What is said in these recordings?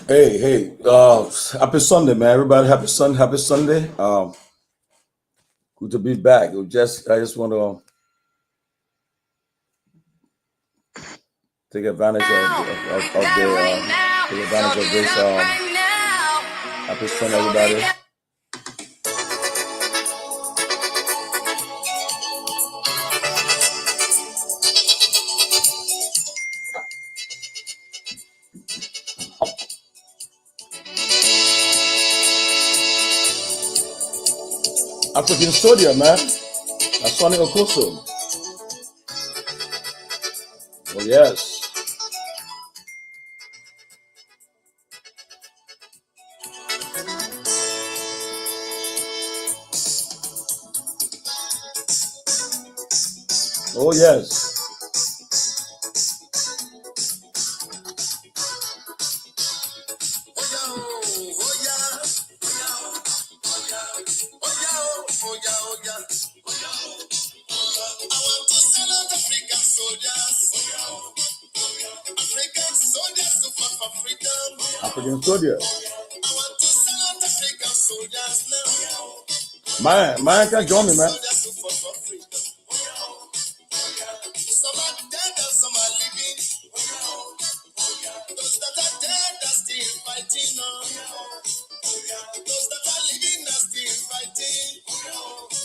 Hey, happy Sunday, man. Everybody, happy Sunday. Good to be back. I just want to take advantage take advantage of this. Happy Sunday, everybody. African Soldier, man. That's Sonny Okoso. Oh, yes. Oh, yes. African Soldier. Man can join me, man.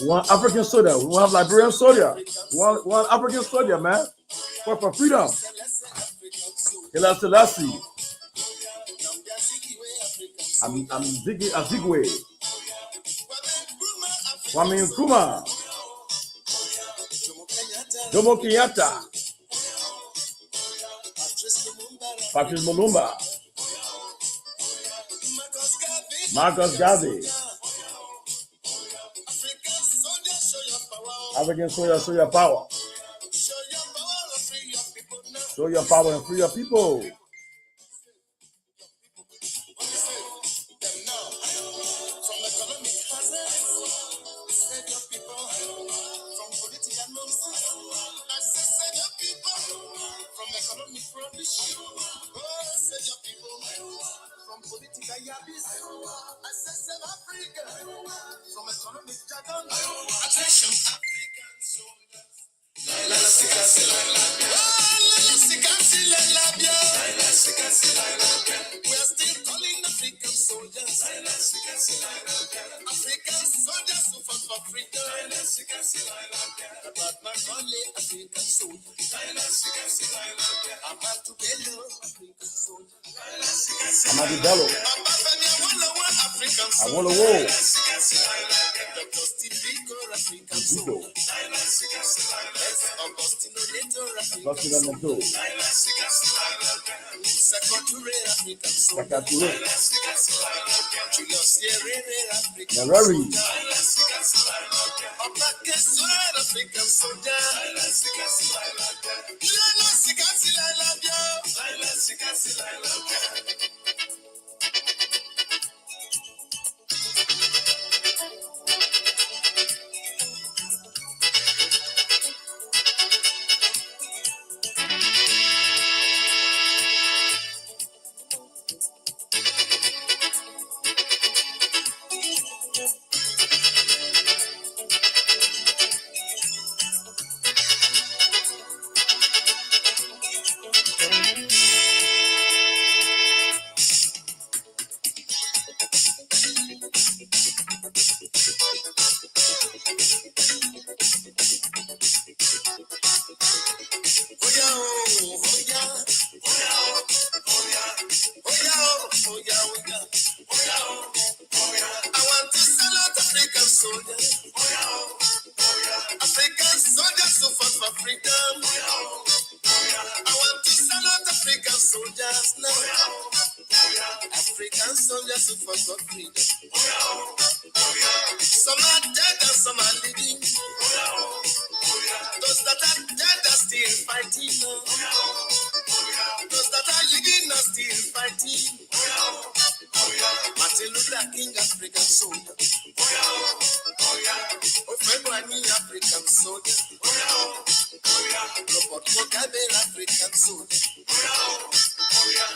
One African soldier, we have Liberian soldier, one African soldier, man, for freedom. Selassie. I'm Azigwe. Kwame Nkrumah. Jomo Kenyatta. Patrice Lumumba. Marcus Garvey. African soldier, show your power. Show your power and free your people. Bello. I want to war.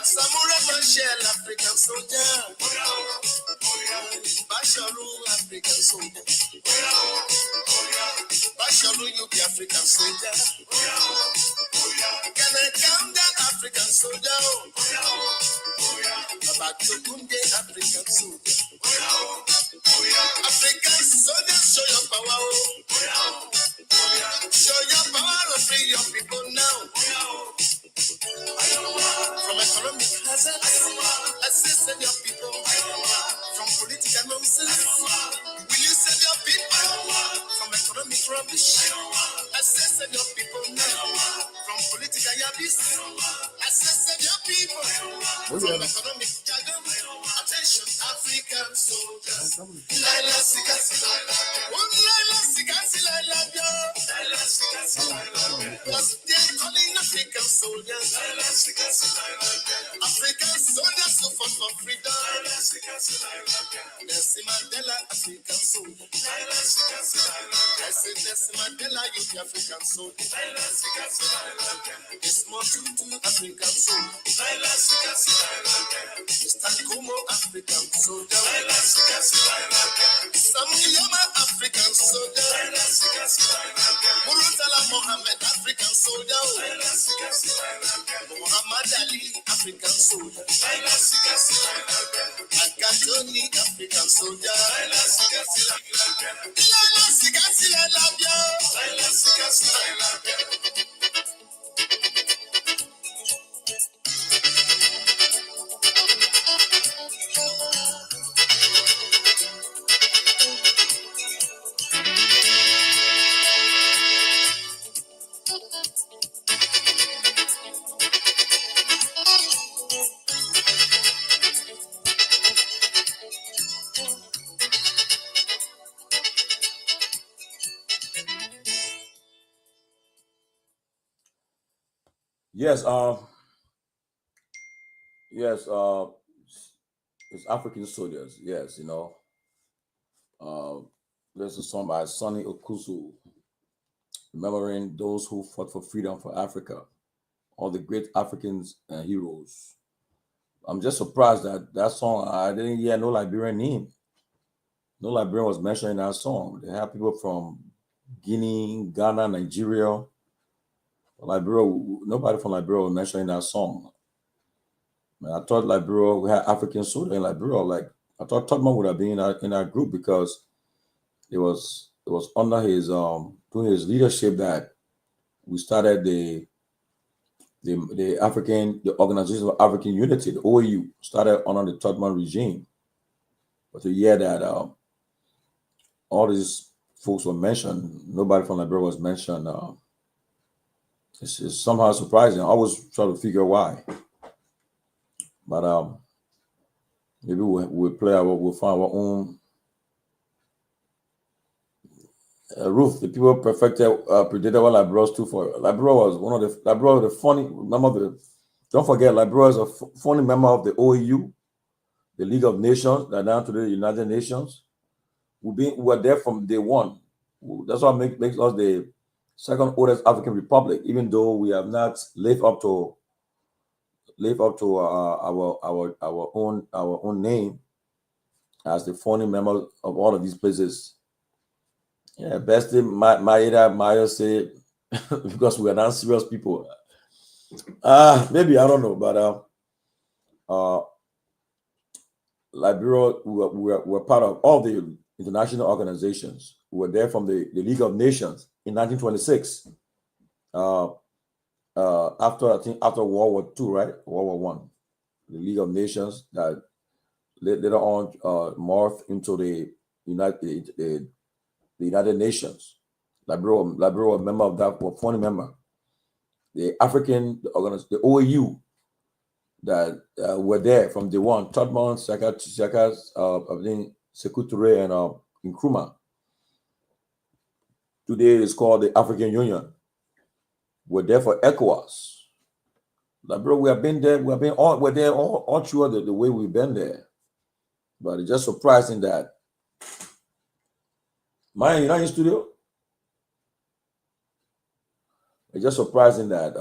Samurai Machel, African soldier. Basharu, African soldier. Basharu, you be African soldier. Can I count that African soldier? About to Bunde, African soldier. African soldier, show your power. Show your power and free your people now. From economic hazards, assist your people. From political nonsense, will you save your people? From economic rubbish, assist your people now. From political yabis, assist your people. From economic jargon, attention African soldiers. Laila Sikasi, Laila Sikasi, Laila Bio. Was they calling African soldiers? African soldiers who fought for freedom. Nelson Mandela, African soldier. I said Nelson Mandela, you the African soldier. It's more true to African soldier. Mr. Kumo, African soldier. Samuyama, African soldier. Murutala Mohammed, African soldier. Muhammad Ali, African soldier. Akatoni, African soldier. Yes, yes, it's African soldiers. Yes, there's a song by Sonny Okusu, remembering those who fought for freedom for Africa, all the great Africans and heroes. I'm just surprised that that song, I didn't hear no Liberian name. No Liberian was mentioned in that song. They have people from Guinea, Ghana, Nigeria, Liberia. Nobody from Liberia was mentioned in that song. Man, I thought Liberia, we had African soldiers in Liberia. Like, I thought Tubman would have been in our group because it was under his during his leadership that we started the Organization of African Unity, the OAU, started under the Tubman regime. But the year that all these folks were mentioned, nobody from Liberia was mentioned. It's somehow surprising. I always try to figure why. But maybe we'll find our own. Ruth, the people predicted what Liberia was too for. Liberia was the funny member of the. Don't forget, Liberia is a funny member of the OAU, the League of Nations, that now to the United Nations. We were there from day one. That's what makes us the second oldest African republic, even though we have not lived up to our own name as the founding member of all of these places. Yeah, best thing Maya said because we are not serious people. Maybe I don't know, but Liberia, we were part of all the international organizations. We were there from the League of Nations in 1926. After World War II, right? World War One, the League of Nations that later on morphed into the United Nations. Liberia was a member of that, a founding member. The OAU that were there from day one. Tubman, Sakas, Sekou Touré, and Nkrumah. Today is called the African Union. We're there for ECOWAS. Liberia, we have been there. We're there all through the way we've been there. But it's just surprising that Myean, you're not in studio. It's just surprising that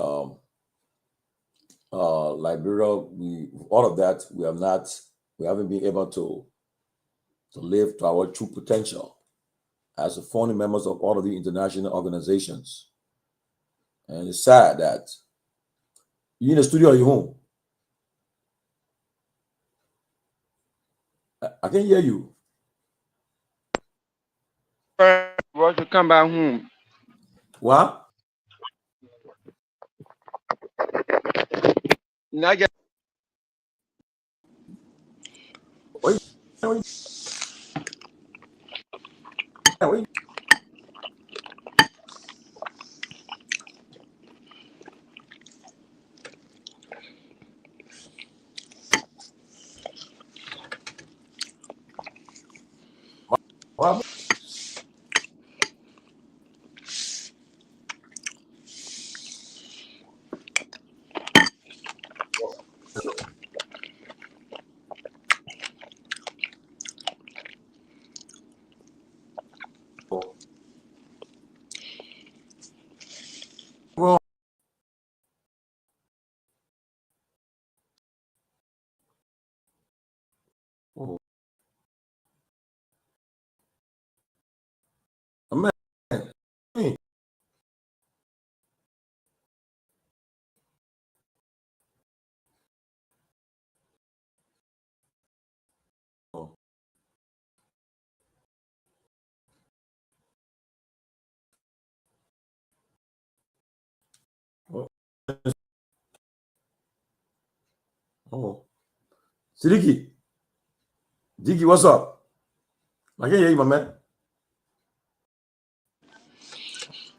Liberia, all of that, we haven't been able to live to our true potential as a founding members of all of the international organizations. And it's sad that you in the studio or you home. I can hear you. Was to come back home. What? Now just Wait, wait, wait. What? Well, oh, man. Hey. Oh, oh, oh. Sidiki, Diki, what's up? I can hear you, my man.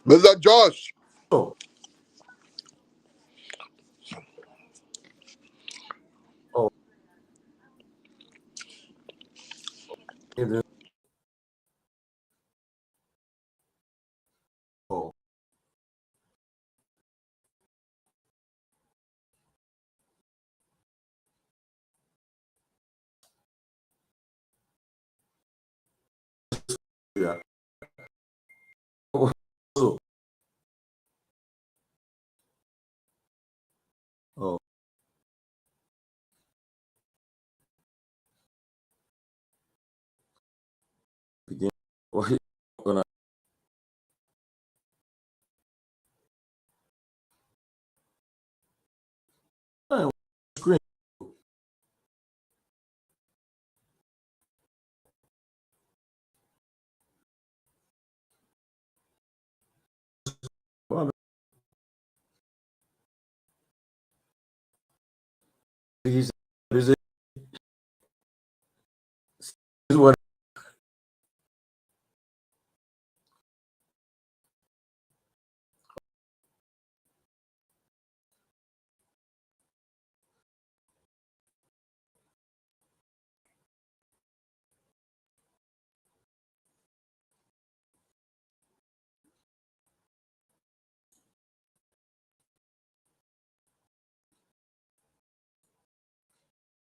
Mr. Josh. Oh, oh, oh. Yeah. Oh, so, oh, begin. Oh, gonna screen. What is it? Is what?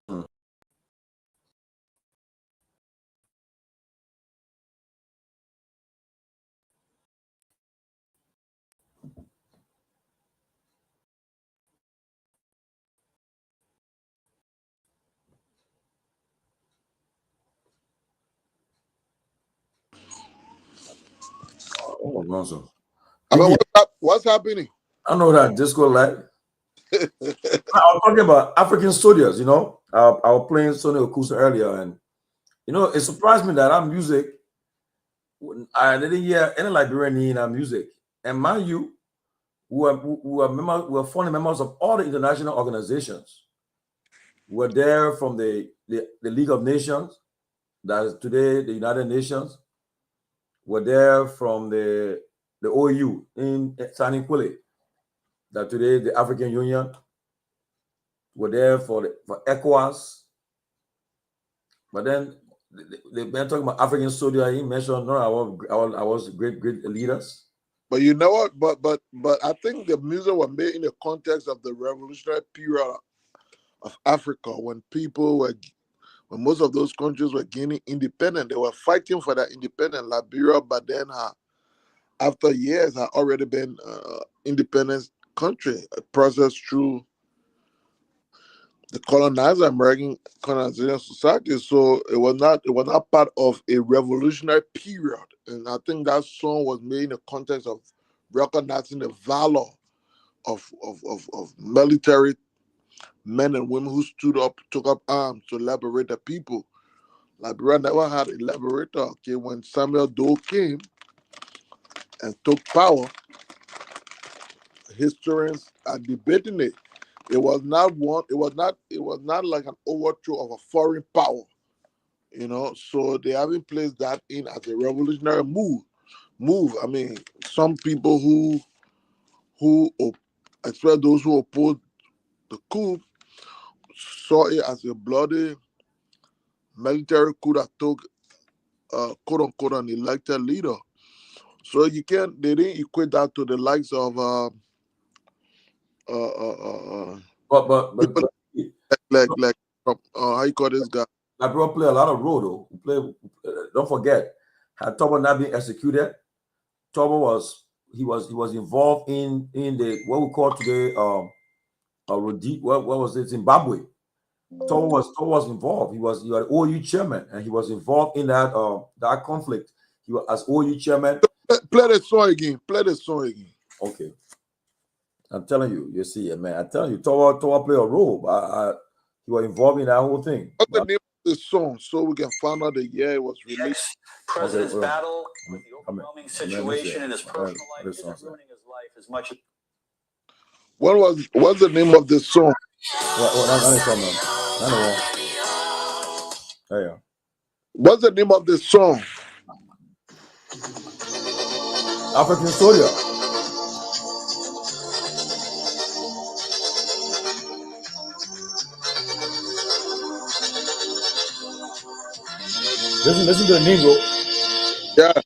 Hmm. Oh, nonsense. I mean, Diki, what's happening? I know that disco light. I was talking about African soldiers, I was playing Sonny Okusa earlier, and it surprised me that our music, I didn't hear any Liberian in our music. And mind you, we are founding members of all the international organizations. We're there from the League of Nations, that is today the United Nations. We're there from the OU in Saniquile, that today the African Union. We're there for ECOWAS. But then they've been talking about African soldier. He mentioned no, I was great leaders. But you know what? But I think the music was made in the context of the revolutionary period of Africa, when most of those countries were gaining independence. They were fighting for that independence. Liberia, but then after years, had already been independent country, a process through the colonizer, American colonization society. So it was not part of a revolutionary period. And I think that song was made in the context of recognizing the valor of military men and women who stood up, took up arms to liberate the people. Liberia never had a liberator. Okay, when Samuel Doe came and took power, historians are debating it. It was not one. It was not like an overthrow of a foreign power. You know, so they haven't placed that in as a revolutionary move. I mean, some people especially those who opposed the coup, saw it as a bloody military coup that took, quote unquote, an elected leader. So they didn't equate that to the likes of But people like how you call this guy? Liberia play a lot of role though. Don't forget, had Tobo not been executed, Tobo was involved in the what we call today what was it, Zimbabwe. Tobo was involved. He was OU chairman, and he was involved in that conflict. He was as OU chairman. Play the song again. Play the song again. Okay. I'm telling you, you see, man. I'm telling you, Towa played a role. He was involved in that whole thing. What's the name of the song so we can find out the year it was released? President's battle with the overwhelming situation in his personal life isn't ruining his life as much as. What's the name of the song? What's the name of the song? African Soldier. Listen to the name, bro. Yeah.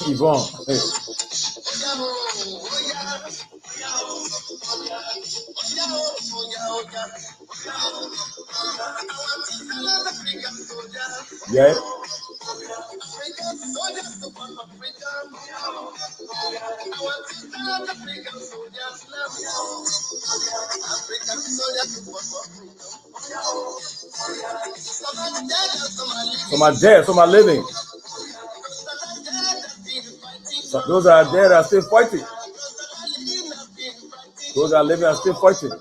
Yvonne. Hey. Yeah. So my dead, so my living. So those are dead are still fighting. Those are living are still fighting.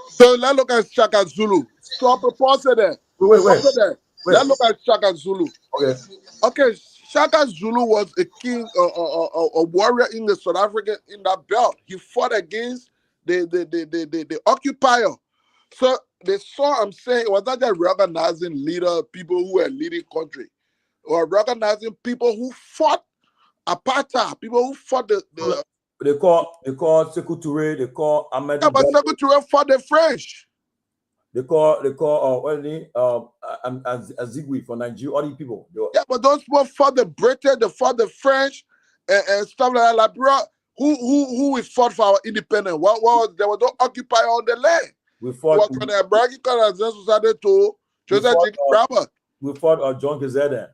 So let's look at Shaka Zulu. Stop the pause there. Wait. Let's look at Shaka Zulu. Okay. Okay, Shaka Zulu was a king, a warrior in the South African in that belt. He fought against the occupier. So the song I'm saying was not just recognizing people who were leading country, or recognizing people who fought apartheid, people who fought the They call Sekou Touré, they call Ahmed. Yeah, but Sekou Touré fought the French. They call Azigwe for Nigeria, all these people. Yeah, but those people fought the British, they fought the French, and stuff like that. Liberia, who we fought for our independence? What was there was no occupier on the land? We fought from the American Colonization Society to Joseph J. Robert. We fought John Kizeda.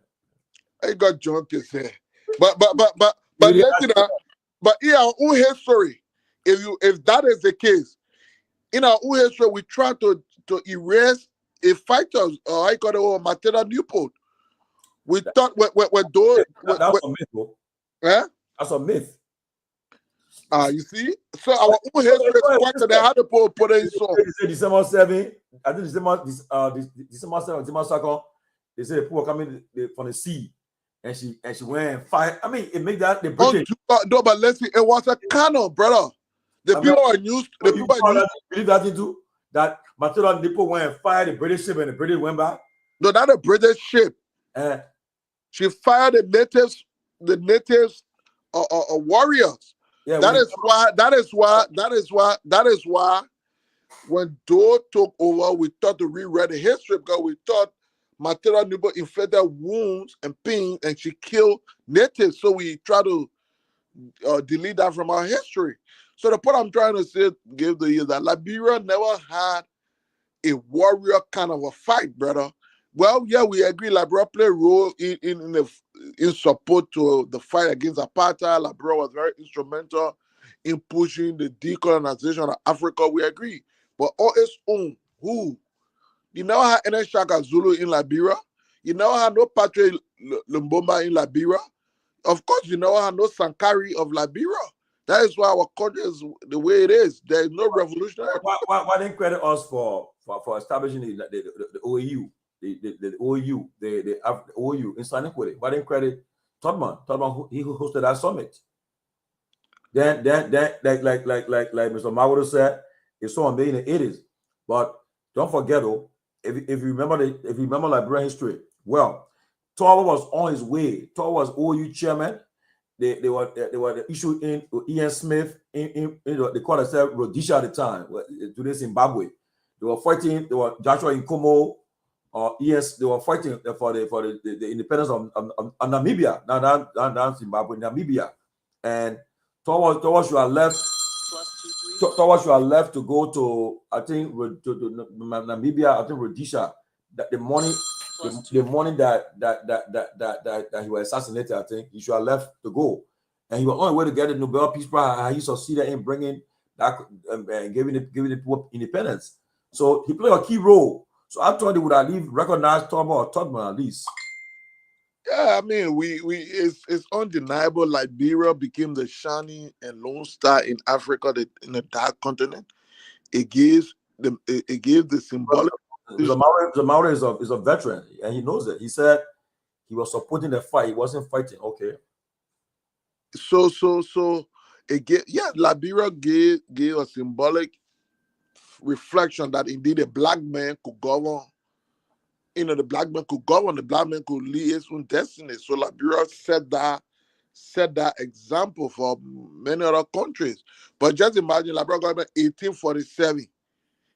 I got John Kizeda. But listen, but in our own history, if that is the case, in our own history, we try to erase a fighter, I call it Matilda Newport. We thought when those that's a myth, bro. Eh? That's a myth. You see, so our own history is quite they had to put in song. December 7, I think December 7, December 2nd, they say people coming from the sea, and she went and fight. I mean, it made that the British. No, but let's see, it was a canon, brother. The people are used. The people are used. Believe that into that Matilda Newport went and fired the British ship, and the British went back. No, not a British ship. She fired the natives, warriors. Yeah, that is why when Doe took over, we thought to reread the history because we thought material nipple inflicted wounds and pain, and she killed natives. So we try to delete that from our history. So the point I'm trying to say, give the is that Liberia never had a warrior kind of a fight, brother. Well, yeah, we agree. Liberia played a role in support to the fight against apartheid. Liberia was very instrumental in pushing the decolonization of Africa. We agree, but on its own, who you never had any Shaka Zulu in Liberia. You never had no Patrick Lumbumba in Liberia. Of course, you never had no Sankari of Liberia. That is why our country is the way it is. There is no revolutionary. Why didn't credit us for establishing the OAU, the OAU, the OAU in San Equity? Why didn't credit Tomalin? Tomalin, he hosted that summit. Then like Mr. Mawado said, it's so amazing in the 80s. But don't forget, though, if you remember Liberian history, well, Towa was on his way. Towa was OAU chairman. They were the issue in Ian Smith in they called themselves Rhodesia at the time, today Zimbabwe. They were fighting. They were Joshua Nkomo, yes, they were fighting for the independence of Namibia. Now down Zimbabwe, Namibia, and Towa should have left. Towa should have left to go to to Namibia. I think Rhodesia. The morning that he was assassinated, I think he should have left to go, and he was on the way to get the Nobel Peace Prize. He succeeded in bringing that giving the people independence. So he played a key role. So I thought he would at least recognize Tomalin at least. Yeah, I mean, it's undeniable. Liberia became the shining and lone star in Africa, in the dark continent. It gives the symbolic. Zamara is a veteran, and he knows it. He said he was supporting the fight. He wasn't fighting. Okay. So Liberia gave a symbolic reflection that indeed a black man could govern. The black man could govern. The black man could lead his own destiny. So Liberia set that example for many other countries. But just imagine Liberia government 1847.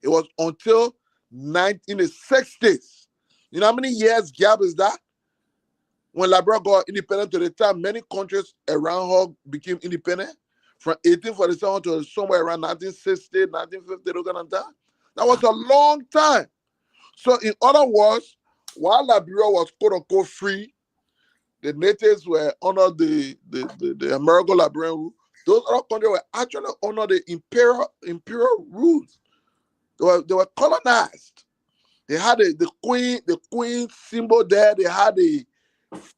It was until 1960s. You know how many years gap is that? When Liberia got independent to the time, many countries around her became independent. From 1847 to somewhere around 1960, 1950, that was a long time. So in other words, while Liberia was quote unquote free, the natives were under the American Liberian rule. Those other countries were actually under the imperial rules. They were colonized. They had the queen symbol there. They had the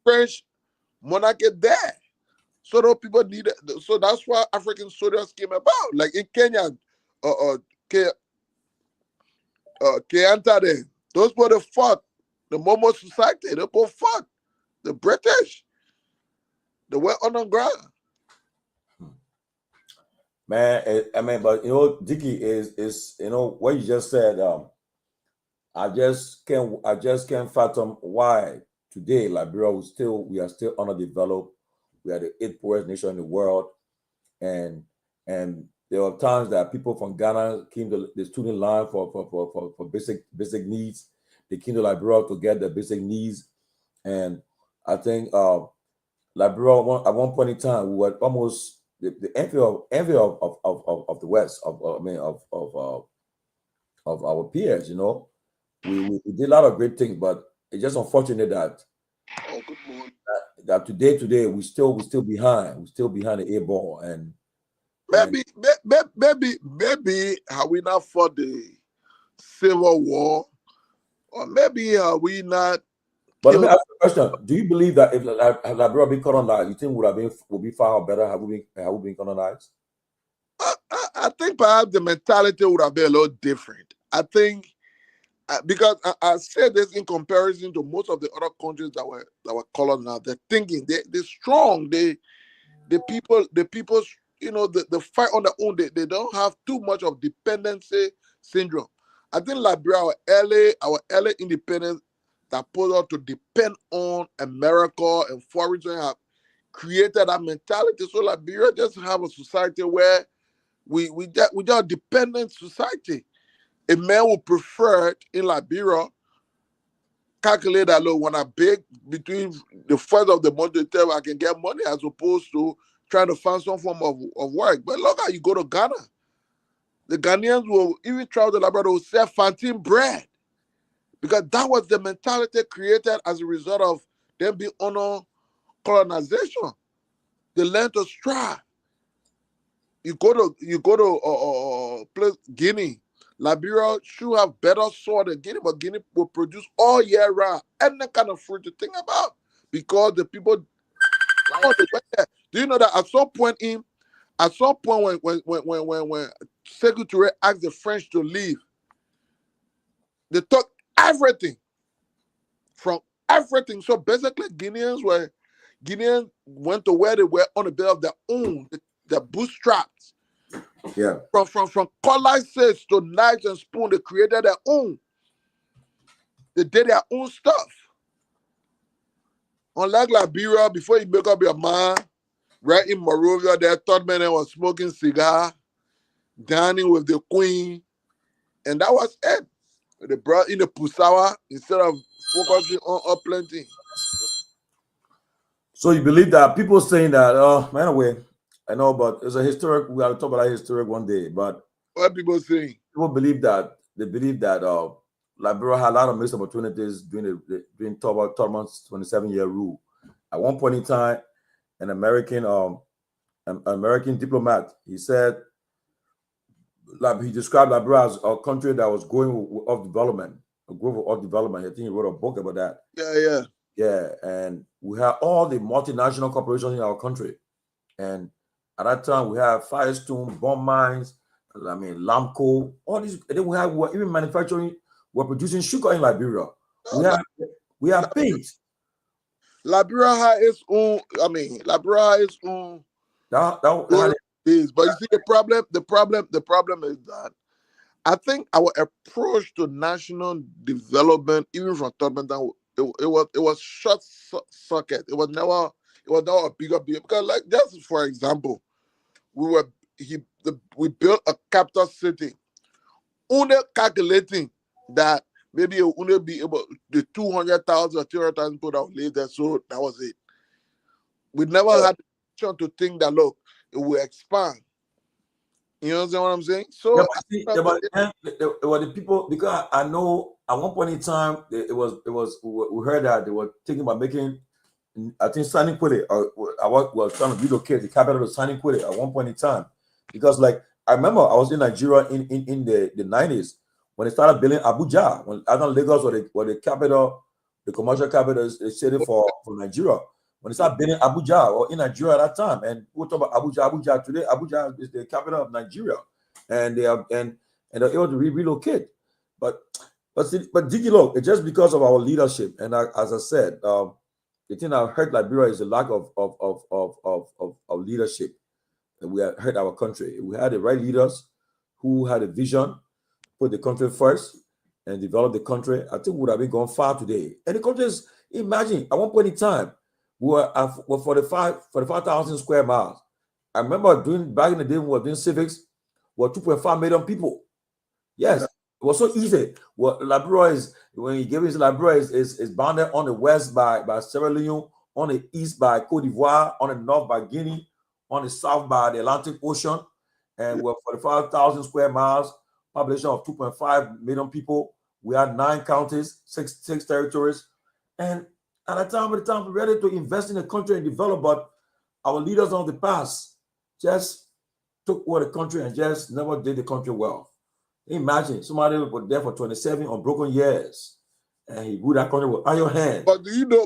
French monarchy there. So those people needed. So that's why African soldiers came about. Like in Kenya, Keanta there. Those were the fought. The Momo Society. They both fought. The British. They went underground. Man, I mean, but Dickie is what you just said. I just can't fathom why today Liberia we are still underdeveloped. We are the 8th poorest nation in the world, and there were times that people from Ghana came to the student line for basic needs. They came to Liberia to get their basic needs, and I think Liberia at one point in time we were almost the envy of the West of our peers. We did a lot of great things, but it's just unfortunate that that today we still behind. We're still behind the 8 ball, and maybe have we not fought the Civil War, or maybe are we not? But let me ask you a question: do you believe that if Liberia been colonized, you think would be far better? Have we been colonized? I think perhaps the mentality would have been a little different. I think because I say this in comparison to most of the other countries that were colonized. They're thinking they're strong. The people the fight on their own. They don't have too much of dependency syndrome. I think Liberia, our early independence that put us to depend on America and foreign have created that mentality. So Liberia just have a society where we just dependent society. A man would prefer in Liberia calculate that, look, when I beg between the first of the month to tell I can get money as opposed to trying to find some form of work. But look how you go to Ghana. The Ghanaians will even travel to Liberia will sell fantin bread. Because that was the mentality created as a result of them being under colonization. They learn to strive. You go to place Guinea. Liberia should have better soil than Guinea, but Guinea will produce all year round any kind of fruit to think about because the people. Do you know that at some point when Secretary asked the French to leave, they took everything from everything. So basically, Guineans went to where they were on the bit of their own, the bootstraps. Yeah. From colaces to knives and spoon, they created their own. They did their own stuff. Unlike Liberia, before you make up your mind, right in Monrovia, their third man was smoking cigar, dining with the queen, and that was it. They brought in the pusawa instead of focusing on plenty. So you believe that people saying that? Oh, anyway, I know, but it's a historic. We have to talk about that historic one day. But what people saying? People believe that Liberia had a lot of missed opportunities during Tomal's 27-year rule. At one point in time, an American diplomat, he said, he described Liberia as a country that was going off development, a growth of development. I think he wrote a book about that. Yeah, and we have all the multinational corporations in our country, and at that time we have Firestone, bomb mines, Lamco, all these. And then we're even manufacturing. We're producing sugar in Liberia. We have paint. Liberia has its own. Liberia has its own. But you see, the problem is that I think our approach to national development, even from Torgbean down, it was short circuit. It was never a bigger because, like, just for example, we built a capital city, only calculating that maybe it would be able the 200,000 or 300,000 people that would live there. So that was it. We never had the chance to think that look, it will expand. You understand what I'm saying? So it was the people, because I know at one point in time we heard that they were thinking about making, I think, Sanikwele, I was trying to relocate the capital of Sanikwele at one point in time, because like I remember I was in Nigeria in the 90s when they started building Abuja, when I thought Lagos was the capital, the commercial capital city for Nigeria. When they started building Abuja or in Nigeria at that time, and we'll talk about Abuja today. Abuja is the capital of Nigeria, and they're able to relocate. But Digi, look, it's just because of our leadership, and as I said, the thing that hurt Liberia is the lack of leadership. And we have hurt our country. We had the right leaders who had a vision, put the country first, and develop the country. I think we would have been gone far today. And the country is, imagine, at one point in time, we were at 45,000 square miles. I remember back in the day when we were doing civics, we were 2.5 million people. Yes, it was so easy. Liberia is, when you give it, Liberia is bounded on the west by Sierra Leone, on the east by Cote d'Ivoire, on the north by Guinea, on the south by the Atlantic Ocean, and we're 45,000 square miles, population of 2.5 million people. We had 9 counties, six territories, and at the time we're ready to invest in the country and develop, but our leaders of the past just took over the country and just never did the country well. Imagine somebody was there for 27 unbroken years, and he ruled that country with iron hand. But do you know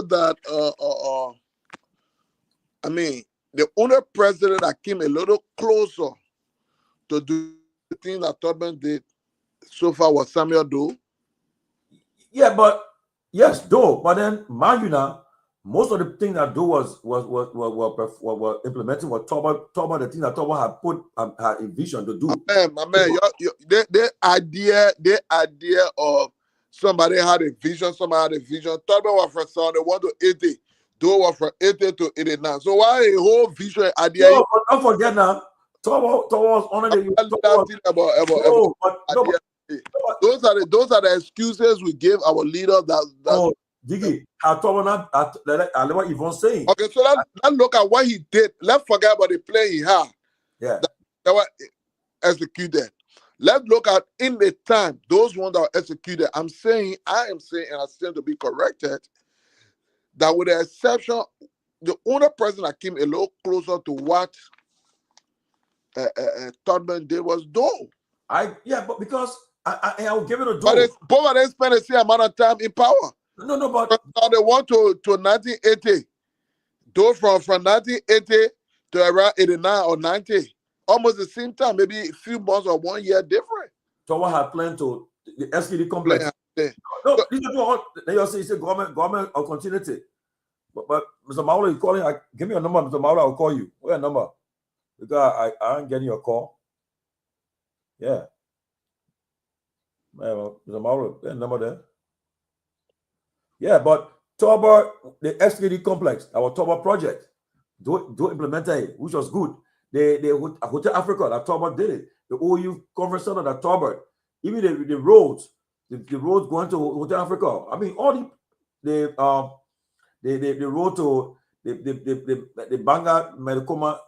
that the only president that came a little closer to do the thing that Torgbean did so far was Samuel Doe? Yeah, but yes, Doe. But then, mind you now, most of the things that Doe was implementing was Torgbean, the thing that Torgbean had put had a vision to do. The idea of somebody had a vision, Torgbean was from 71 to 80. Doe was from 80 to 89. So why a whole vision idea? No, but don't forget now, Torgbean was on the Those are the excuses we give our leader. Oh, Diggy, I told him I know what Yvonne's saying. Okay, so let's look at what he did. Let's forget about the play he had. Yeah. That were executed. Let's look at in the time those ones that were executed. I am saying, and I stand to be corrected, that with the exception, the only person that came a little closer to what Torgbean did was Doe. But because I'll give it a But Doe. both of them spent the same amount of time in power. No, but now they want to 1980. Doe from 1980 to around 89 or 90. Almost the same time, maybe a few months or 1 year different. So what had planned to the SKD complex? Yeah. No, these are all. Then you say government or continuity. But Mr. Maula, you calling? Give me your number, Mr. Maula. I'll call you. Where's your number? Because I ain't getting your call. Yeah. Mr. Maula, there's a number there. Yeah, but Torgbean, the SKD complex, our Torgbean project, do implemented it, which was good. The Hotel Africa that Torgbean did it. The OU conference center that Torgbean, even the roads, the roads going to Hotel Africa. I mean, all the road to the Banga Medikoma,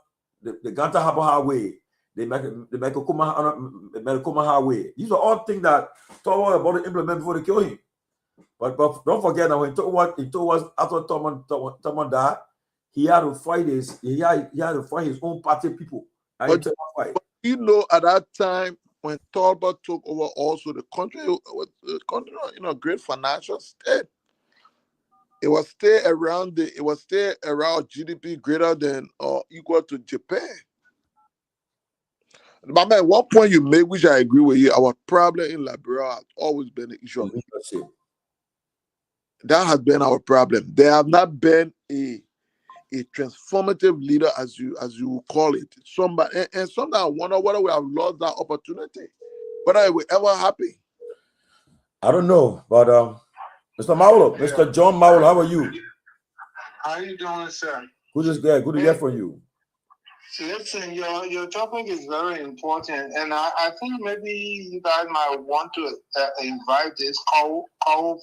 the Ganta Harbour Highway, the Medikoma Highway. These are all things that Torgbean was about to implement before they kill him. But don't forget that when he told us after Torgbean died, he had to fight his own party people. But you know, at that time when Torgbean took over, also the country was great financial state. It was still around GDP greater than or equal to Japan. But man, one point you make, which I agree with you, our problem in Liberia has always been the issue of leadership. That has been our problem. There have not been a transformative leader, as you call it. Somebody, and sometimes I wonder whether we have lost that opportunity. Whether we ever happy. I don't know, but Mr. Maula, Mr. John Maula, how are you? How are you doing, sir? Good to hear from you. Listen, your topic is very important, and I think maybe you guys might want to invite this Cole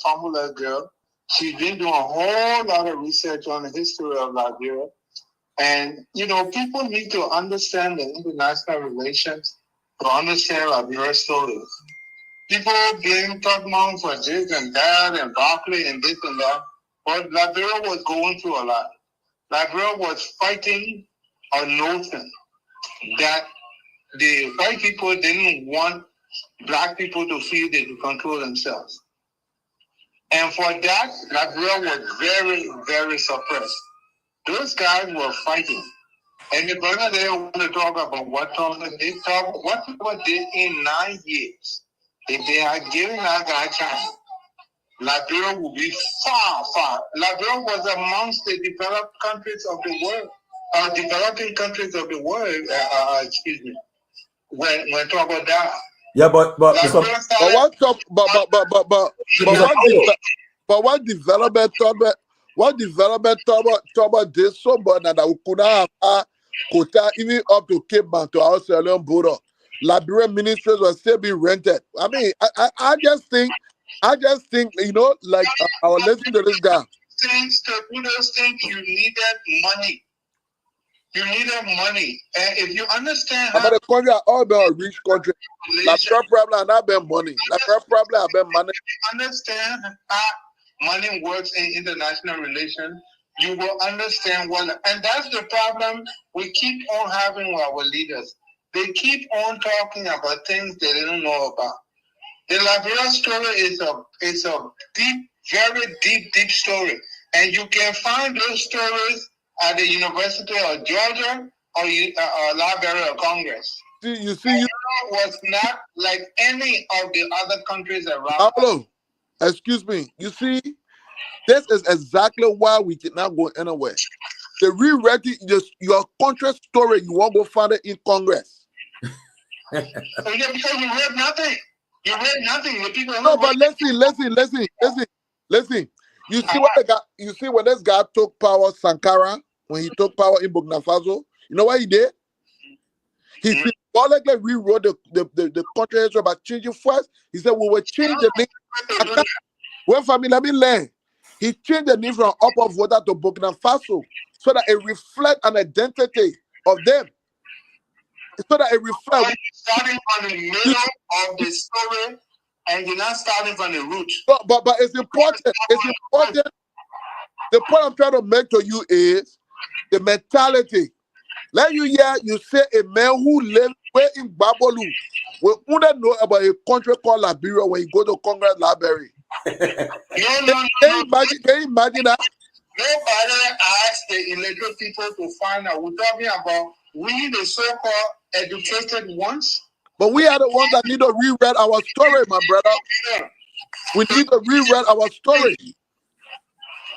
Formula girl. She's been doing a whole lot of research on the history of Liberia. And, people need to understand the international relations to understand Liberia's stories. People blame Torgbean for this and that and Barclay and this and that. But Liberia was going through a lot. Liberia was fighting a notion that the white people didn't want black people to feel they could control themselves. And for that, Liberia was very, very suppressed. Those guys were fighting. And the brother there want to talk about what Torgbean did. What Torgbean did in 9 years. If they had given that guy time, Liberia would be far, far. Liberia was amongst the developed countries of the world, developing countries of the world, when Torgbean died. Yeah, but what development Torgbean did so much that we could not have quota even up to Cape Man to our Australian border. Liberian ministries were still being rented. I mean, I just think, like I was listening to this guy. Those things you needed money. You needed money. And if you understand how the country are all been a rich country. Liberia problem and not been money. Liberia problem have been money. If you understand how money works in international relations, you will understand and that's the problem we keep on having with our leaders. They keep on talking about things they don't know about. The Liberia story is a deep, very deep story. And you can find those stories at the University of Georgia or Library of Congress. You see, was not like any of the other countries around. Hello, excuse me. You see, this is exactly why we cannot go anywhere. The rewriting your country story, you won't go find it in Congress. Because you read nothing. You read nothing. The people no, but listen. You see when this guy took power, Sankara, when he took power in Burkina Faso, you know what he did? He Paul Leclerc rewrote the country history by changing first. He said we will change the name. Well, family, let me learn. He changed the name from Up of Water to Burkina Faso so that it reflects an identity of them. So that it reflects. Starting from the middle of the story, and you're not starting from the root. But it's important. It's important. The point I'm trying to make to you is the mentality. Let you hear you say a man who lives where in Babolu will only know about a country called Liberia when you go to Congress Library. No. Can you imagine that? Nobody asked the illiterate people to find out. We're talking about we, the so-called educated ones. But we are the ones that need to reread our story, my brother. Yeah. We need to reread our story.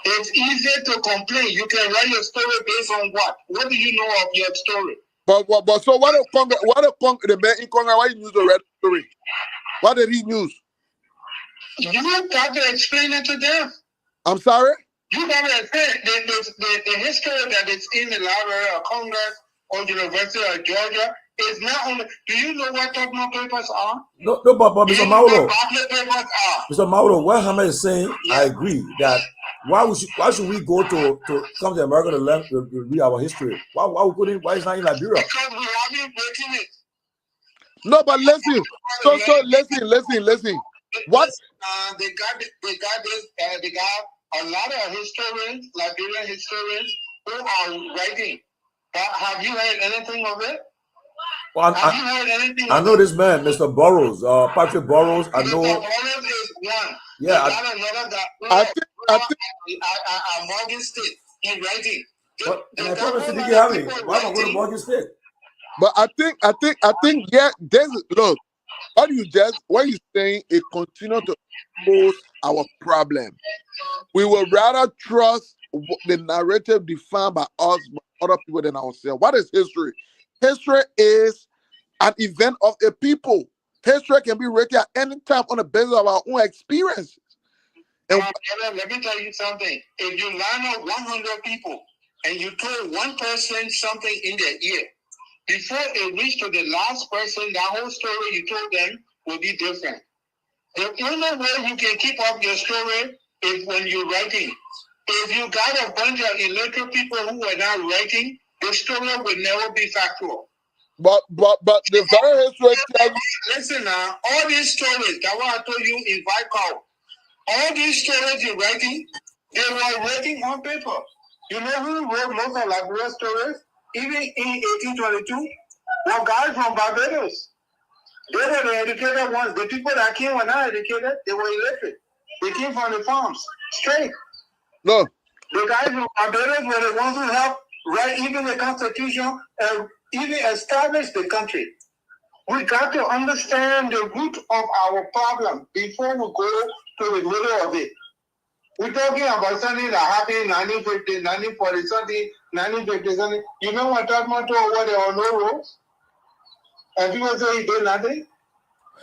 It's easy to complain. You can write your story based on what? What do you know of your story? But so what the man in Congress, why he used to read the story? What did he use? You got to explain it to them. I'm sorry? You got to explain the history that is in the Library of Congress or University of Georgia is not only. Do you know what Tomalin papers are? No, but Mr. Mauro, Mr. Mauro, what Hamid is saying, I agree that why should we go to come to America to learn to read our history? Why is not in Liberia? Because we haven't written it. No, but listen. So listen. What? They got a lot of historians, Liberian historians, who are writing. Have you heard anything of it? Well, I know this man, Mr. Burroughs, Patrick Burroughs. I know. Mr. Burroughs is one. Yeah. I think Morgan State. He's writing. And I probably think you have it. Why am I going to Morgan State? But I think, yeah, look, what you're saying, it continues to expose our problem. We would rather trust the narrative defined by us, by other people than ourselves. What is history? History is an event of a people. History can be written at any time on the basis of our own experiences. And let me tell you something. If you line up 100 people and you told one person something in their ear, before it reached to the last person, that whole story you told them will be different. The only way you can keep up your story is when you're writing. If you got a bunch of illiterate people who are not writing, the story will never be factual. But the very history tells you. Listen now, all these stories, that's what I told you in Vicor. All these stories you're writing, they were writing on paper. You know who wrote most of Liberia stories? Even in 1822, were guys from Barbados. They were the educated ones. The people that came were not educated, they were illiterate. They came from the farms, straight. No. The guys from Barbados were the ones who helped write even the Constitution and even establish the country. We got to understand the root of our problem before we go to the middle of it. We're talking about something that happened in 1950, 1940 something, 1950 something. You know what I'm talking about where there were no roads? And people say he did nothing?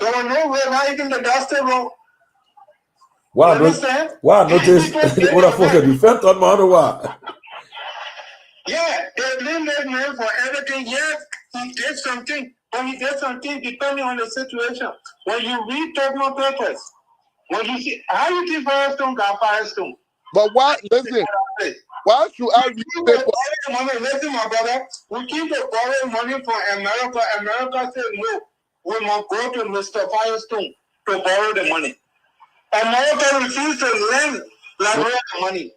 There were no roads, not even the dusty road. Wow, notice what I'm supposed to defend on my why. Yeah, they blamed that man for everything. Yes, he did something, but he did something depending on the situation. When you read Tomalin papers, when you see how you think Firestone got Firestone. But why? Listen. Why should I read paper? Listen, my brother. We keep borrowing money from America. America said no. We must go to Mr. Firestone to borrow the money. America refused to lend Liberia the money.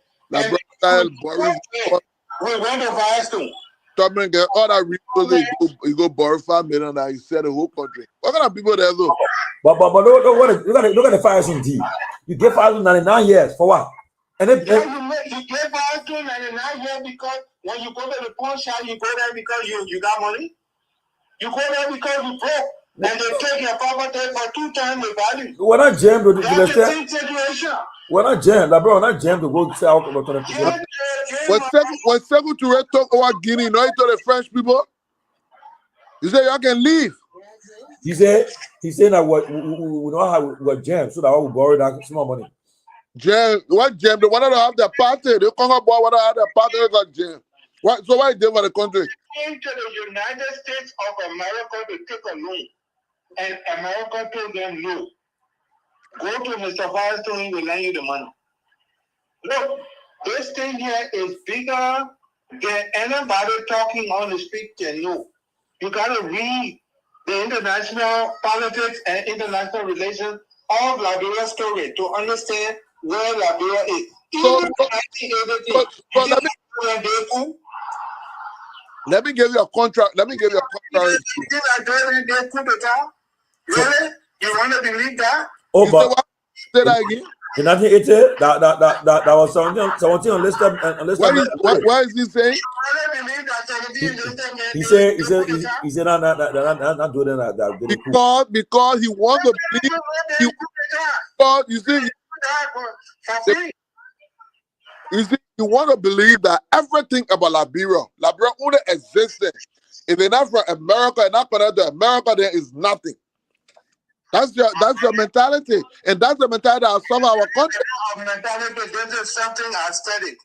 We went to Firestone. Tomalin get all that resources. You go borrow $5 million and you sell the whole country. What kind of people there though? But look at the Firestone deal. You get Firestone 99 years for what? And then you get Firestone 99 years because when you go to the pawn shop, you go there because you got money. You go there because you broke. And they take your property for 2 times the value. We're not jammed to That's the same situation. We're not jammed, like, bro. We're not jammed to go sell out. When Sekou Touré talk about Guinea, you know, he told the French people, he said, y'all can leave. He said that we don't have we're jammed, so that we borrow that small money. Jam, what jam? They wanted to have their party. The Congo boy wanted to have their party. They got jam. So why they for the country? came to the United States of America to take a loan, and America told them no. Go to Mr. Firestone, he will lend you the money. Look, this thing here is bigger than anybody talking on the street can know. You gotta read the international politics and international relations of Liberia's story to understand where Liberia is. So, Even in 1983, let me give you a contract. Let me give you a contract. Really? You want to believe that? Oh, You but say that again. in 1980, that was 17 unlisted. Why is he saying? He said not doing that. Because he wants to believe. You see, you want to believe that everything about Liberia only existed. If it's not from America and not connected to America, there is nothing. That's your mentality, and that's the mentality of some of our country. This is something I studied.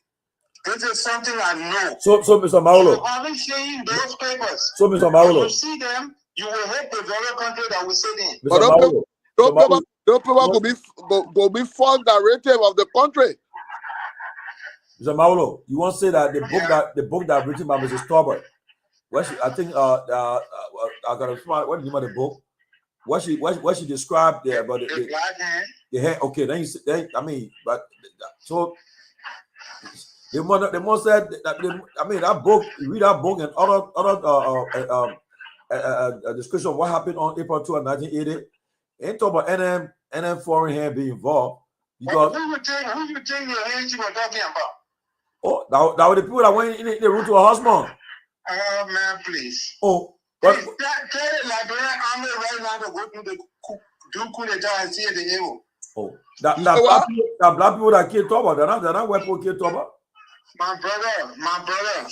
This is something I know. So Mr. Maulo. You haven't seen those papers. So Mr. Maulo. When you see them, you will hate the very country that we sit in. Mr. Maulo. Those people will be false narrative of the country. Mr. Maulo, you want to say that the book that written by Mrs. Torgbean, I think I got a what the name of the book? What she described there about the black hand. The hair. Okay, then I mean, but so they must said that that book. You read that book and other discussion of what happened on April 2, 1980. Ain't talk about NM foreign hand being involved. Because who you think your hands you were talking about? Oh, that were the people that went in the route to a husband. Oh man, please. Oh, but tell the Liberian army right now to go to the coup d'etat and see the evil. Oh, that black people that killed Toba, they're not white people killed Toba. My brother,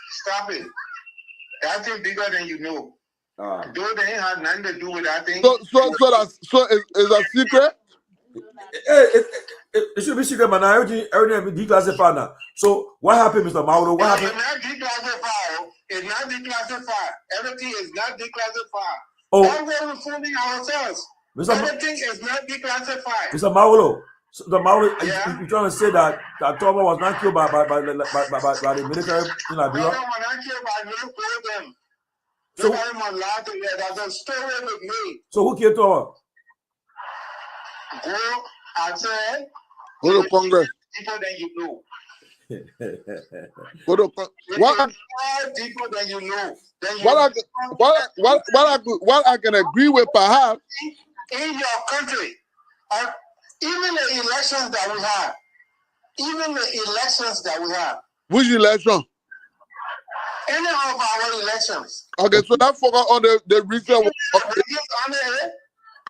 stop it. That thing bigger than you know. Though they ain't have nothing to do with that thing. So is a secret? It should be secret, man. Everything be declassified now. So what happened, Mr. Maulo? What happened? It's not declassified. Everything is not declassified. Oh, that's why we're fooling ourselves. Everything is not declassified. Mr. Maulo, you're trying to say that Toba was not killed by the military in Liberia? Toba was not killed by them. So that's a story with me. So who killed Toba? Go to Congress. Deeper than you know. Go to what? Deeper than you know. What I can agree with, perhaps. In your country, even the elections that we have. Which election? Any of our elections. Okay, so that focus on the recent.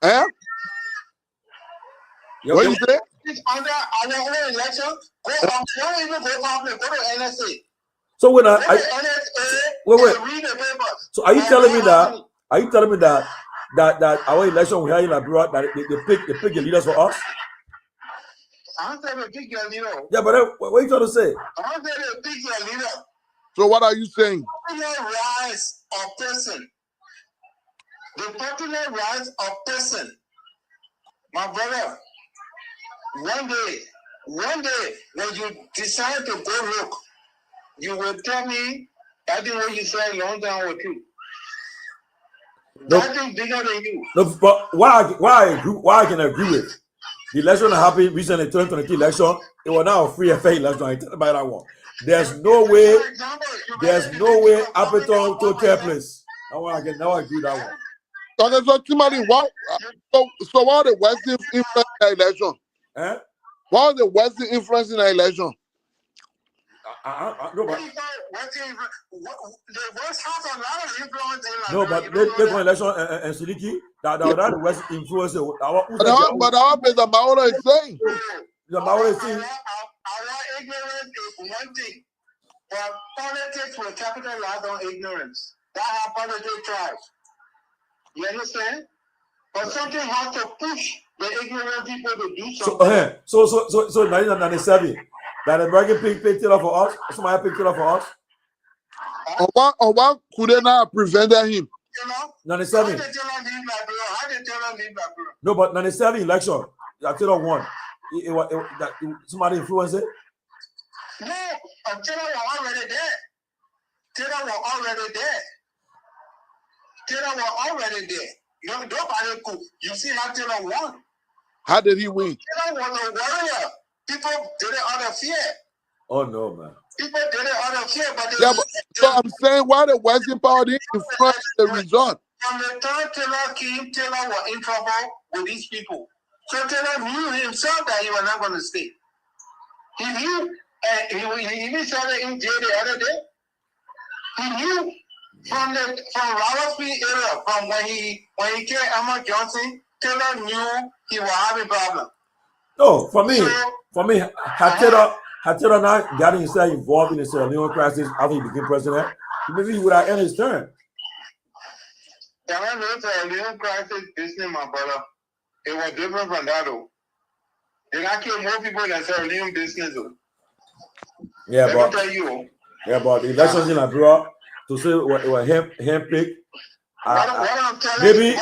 Eh? What you say? It's under our own election. Don't even go public. Go to NSA. So when wait. Read the papers. So are you telling me that our election we had in Liberia that they pick the leaders for us? I don't say they pick your leader. Yeah, but what are you trying to say? I don't say they pick your leader. So what are you saying? Popular rise of person. The popular rise of person. My brother. One day, when you decide to go look, you will tell me that thing what you said long time with you. That thing bigger than you. No, but why I can agree with the election that happened recently, 2023 election, it was not a free and fair election. I tell about that one. There's no way Appleton to take place. Now I agree with that one. Okay, so Tomalin, so what the Western influence in the election? Eh? What was the Western influence in the election? No, but the West has a lot of influence in no, but they won election and Siliki that the West influence. But our Mr. Maulo is saying. Our ignorance is one thing, but politics will capitalize on ignorance. That's how politics thrives. You understand? But something has to push the ignorant people to do something. So 1997, that American picked Taylor for us. Somebody picked Taylor for us. Or why could they not have prevented him? 97. No, but 97 election, that Taylor won. Somebody influenced it? No, Taylor was already there. Taylor was already there. Nobody could. You see how Taylor won? How did he win? Taylor was a warrior. People did it out of fear. Oh no, man. People did it out of fear, but so I'm saying why the Western power didn't influence the result. From the time Taylor came, Taylor was in trouble with these people. So Taylor knew himself that he was not going to stay. He knew, and he even said it in jail the other day. He knew from Ralph era, from when he killed Emma Johnson, Taylor knew he was having problems. No, for me, had Taylor not got himself involved in the Sierra Leone crisis after he became president, maybe he would have ended his term. The Sierra Leone crisis business, my brother, it was different from that, though. They not kill more people than Sierra Leone business, though. Yeah, Let me tell you. But the elections in Liberia, to say it was handpicked. Maybe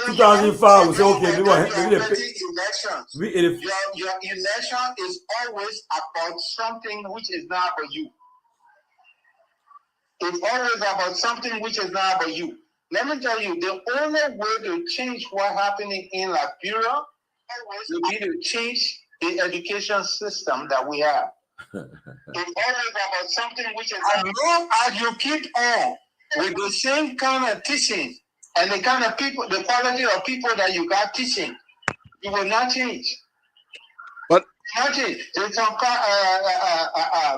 2005 we say okay, maybe elections. Your election is always about something which is not about you. It's always about something which is not about you. Let me tell you, the only way to change what's happening in Liberia will be to change the education system that we have. It's always about something which is as long as you keep on with the same kind of teaching and the kind of people, the quality of people that you got teaching, you will not change. But not change. There's some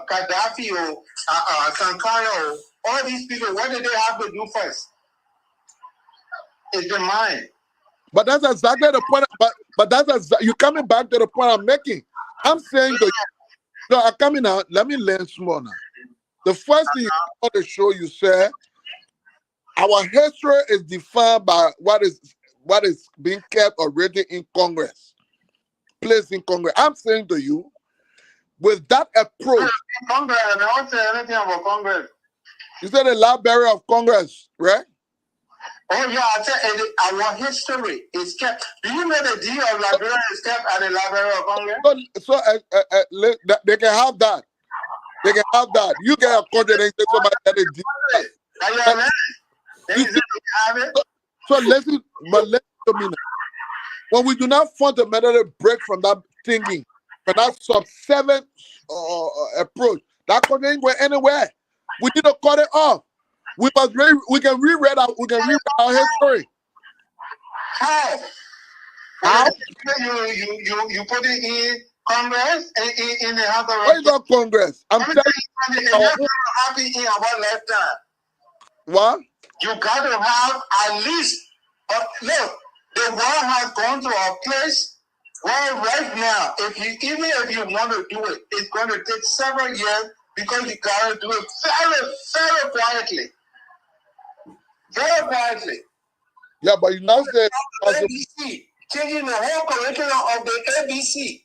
Gaddafi or Sankara or all these people. What do they have to do first? It's the mind. But that's exactly the point. But that's you're coming back to the point I'm making. I'm saying that. So I'm coming out. Let me learn small now. The first thing on the show you said, our history is defined by what is being kept or written in Congress, placed in Congress. I'm saying to you, with that approach, Congress, I don't say anything about Congress. You said the Library of Congress, right? Oh yeah, I said our history is kept. Do you know the deal of Liberia is kept at the Library of Congress? They can have that. They can have that. You get a contract and say somebody that is So listen to me now. When we do not fundamentally break from that thinking, from that sub-7 approach, that contract ain't going anywhere. We need to cut it off. We can reread our history. How? You put it in Congress in the House of Where is that Congress? I'm telling you. Happy in our lifetime. What? You got to have at least. Look, the world has gone to a place where right now, if you want to do it, it's going to take several years because you got to do it very, very quietly. Very quietly. Yeah, but you now say ABC, changing the whole curriculum of the ABC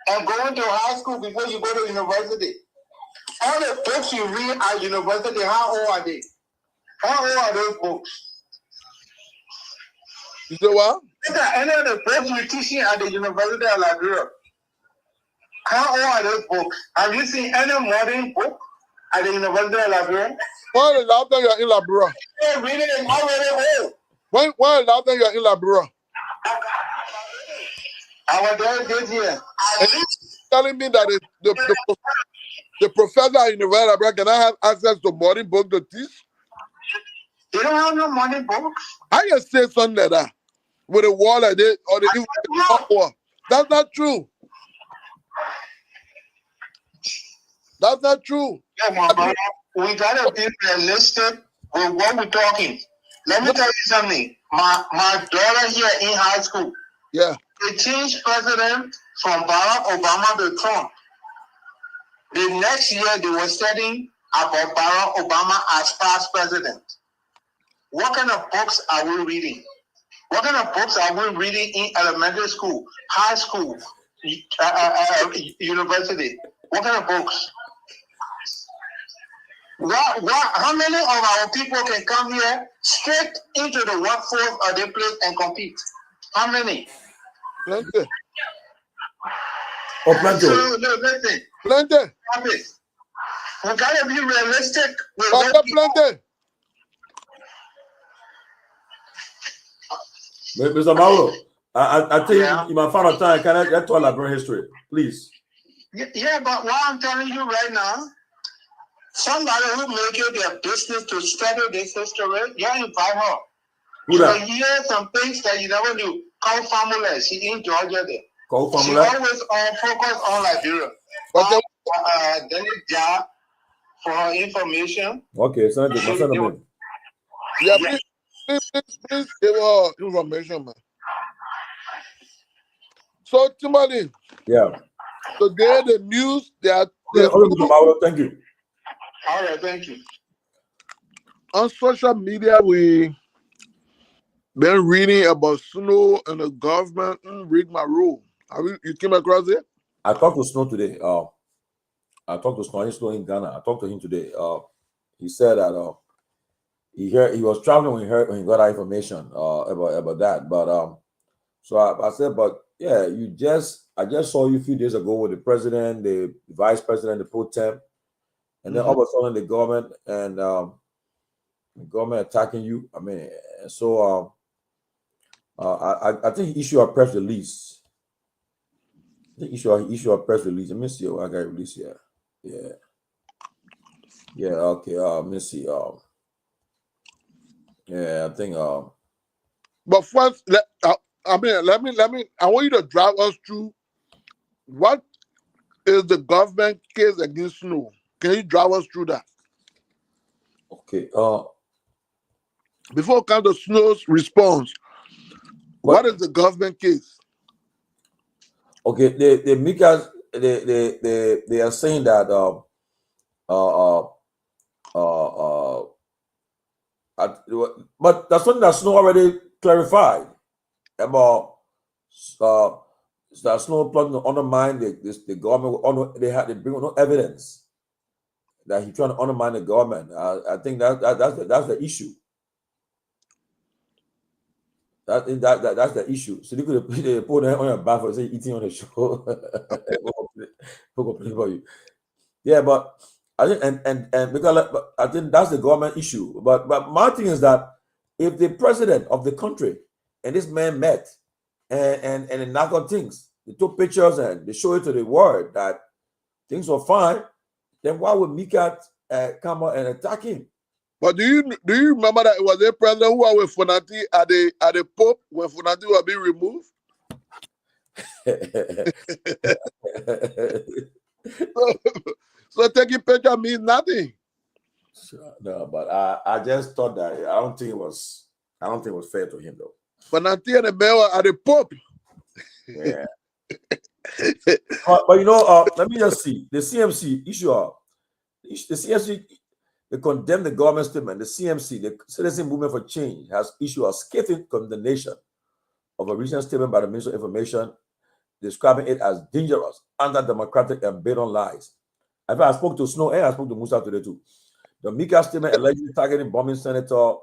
and going to high school before you go to university. All the books you read at university, how old are they? How old are those books? You say what? Any of the books you're teaching at the University of Liberia, how old are those books? Have you seen any modern book at the University of Liberia? When the last time you're in Liberia? Yeah, reading is already old. When the last time you're in Liberia? I was there this year. Telling me that the professor at University of Liberia cannot have access to modern books to teach? They don't have no modern books. I just say something like that with a wall like this or the wall. That's not true. That's not true. Yeah, my brother, we gotta be realistic with what we're talking. Let me tell you something. My daughter here in high school. Yeah. They changed president from Barack Obama to Trump. The next year they were studying about Barack Obama as past president. What kind of books are we reading? What kind of books are we reading in elementary school, high school, university? What kind of books? How many of our people can come here straight into the workforce of the place and compete? How many? Plenty. Oh, plenty. So, no, listen. Plenty. Stop it. We gotta be realistic with Plenty, what people. plenty. Mr. Mauro, I think Yeah. in my final time, can I tell Liberian history, please? Yeah, but what I'm telling you right now, somebody who make it their business to study this history, you invite her. Who So that? hear some things that you never knew. Call Famula. She in Georgia there. Call She Formula? always focus on Liberia. But they, Then job for her information. Okay, send them in. yeah, please give her information, man. So, Tomalin, Yeah. today the news that Okay, Mr. Mauro, thank you. All right, thank you. on social media we been reading about Snow and the government rig my rule. You came across it? I talked to Snow today. I talked to Snow. He's Snow in Ghana. I talked to him today. He said that he was traveling when he got that information about that. But so I said, but yeah, I just saw you a few days ago with the president, the vice president, the pro temp, and then all of a sudden the government attacking you. I mean, so I think he issued a press release. I think he issued a press release. Let me see what I got released here. Yeah. Okay. Let me see. Yeah, I think. But first, I want you to drive us through what is the government case against Snow. Can you drive us through that? Okay. Before we come to Snow's response, what is the government case? Okay. The Mikas they are saying that but that's something that Snow already clarified about that Snow plotting to undermine the government. They bring no evidence that he's trying to undermine the government. I think that's the issue. That's the issue. So they could put it on your back for say eating on the show. Yeah, but I think and because I think that's the government issue. But my thing is that if the president of the country and this man met and they knock on things, they took pictures and they show it to the world that things were fine, then why would Mika come out and attack him? But do you remember that it was the president who was with Funati at the Pope when Funati was being removed? So taking picture means nothing. Sure, no, but I just thought that I don't think it was fair to him though. Funati and the mayor were at the Pope. Yeah. but you know, let me just see the CMC issue. The CMC they condemn the government statement. The CMC, the Citizen Movement for Change, has issued a scathing condemnation of a recent statement by the Minister of Information describing it as dangerous, anti-democratic, and based on lies. In fact, I spoke to Snow and I spoke to Musa today too. The Mika statement allegedly targeting bombing Senator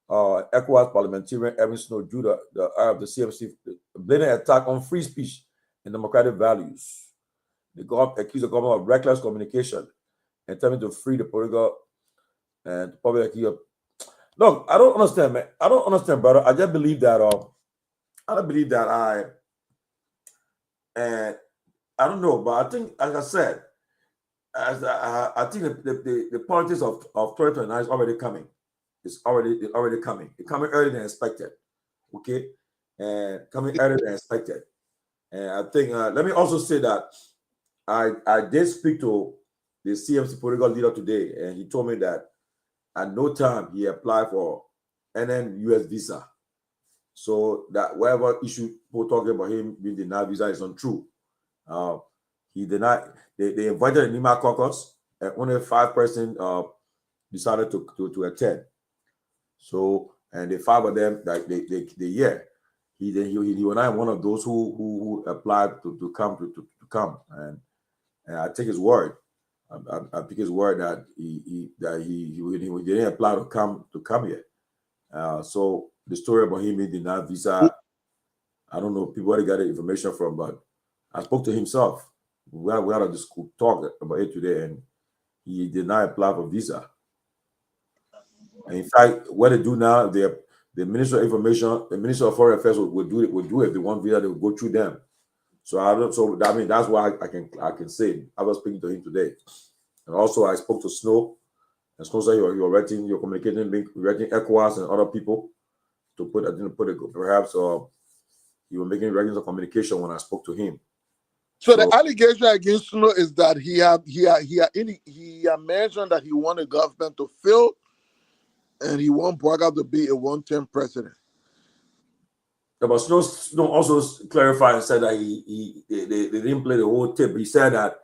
ECOWAS parliamentarian Evan Snow due to the CMC blatant attack on free speech and democratic values. The government accused the government of reckless communication and attempting to free the political and public. Look, I don't understand, man. I don't understand, brother. I just believe that I don't believe that and I don't know, but I think, as I said, I think the politics of 2029 is already coming. It's already coming. It's coming earlier than expected. Okay, and coming earlier than expected. And I think let me also say that I did speak to the CMC political leader today, and he told me that at no time he applied for NN US visa. So that whatever issue people talking about him being denied visa is untrue. He denied. They invited the Nima caucus, and only 5% decided to attend. So, and the 5 of them that he was not one of those who applied to come, and I take his word. I pick his word that he didn't apply to come here. So the story about him being denied visa, I don't know people where they got the information from, but I spoke to himself. We had a school talk about it today, and he did not apply for visa. And in fact, what they do now, the Minister of Information, the Minister of Foreign Affairs will do it. If they want visa, they will go through them. So that's why I can say I was speaking to him today. And also I spoke to Snow, and Snow said you're writing, you're communicating, writing ECOWAS and other people to put it perhaps you were making records of communication when I spoke to him. So the allegation against Snow is that he had mentioned that he wanted government to fail, and he want Garguah to be a one-term president. Yeah, but Snow also clarified and said that they didn't play the whole tape. He said that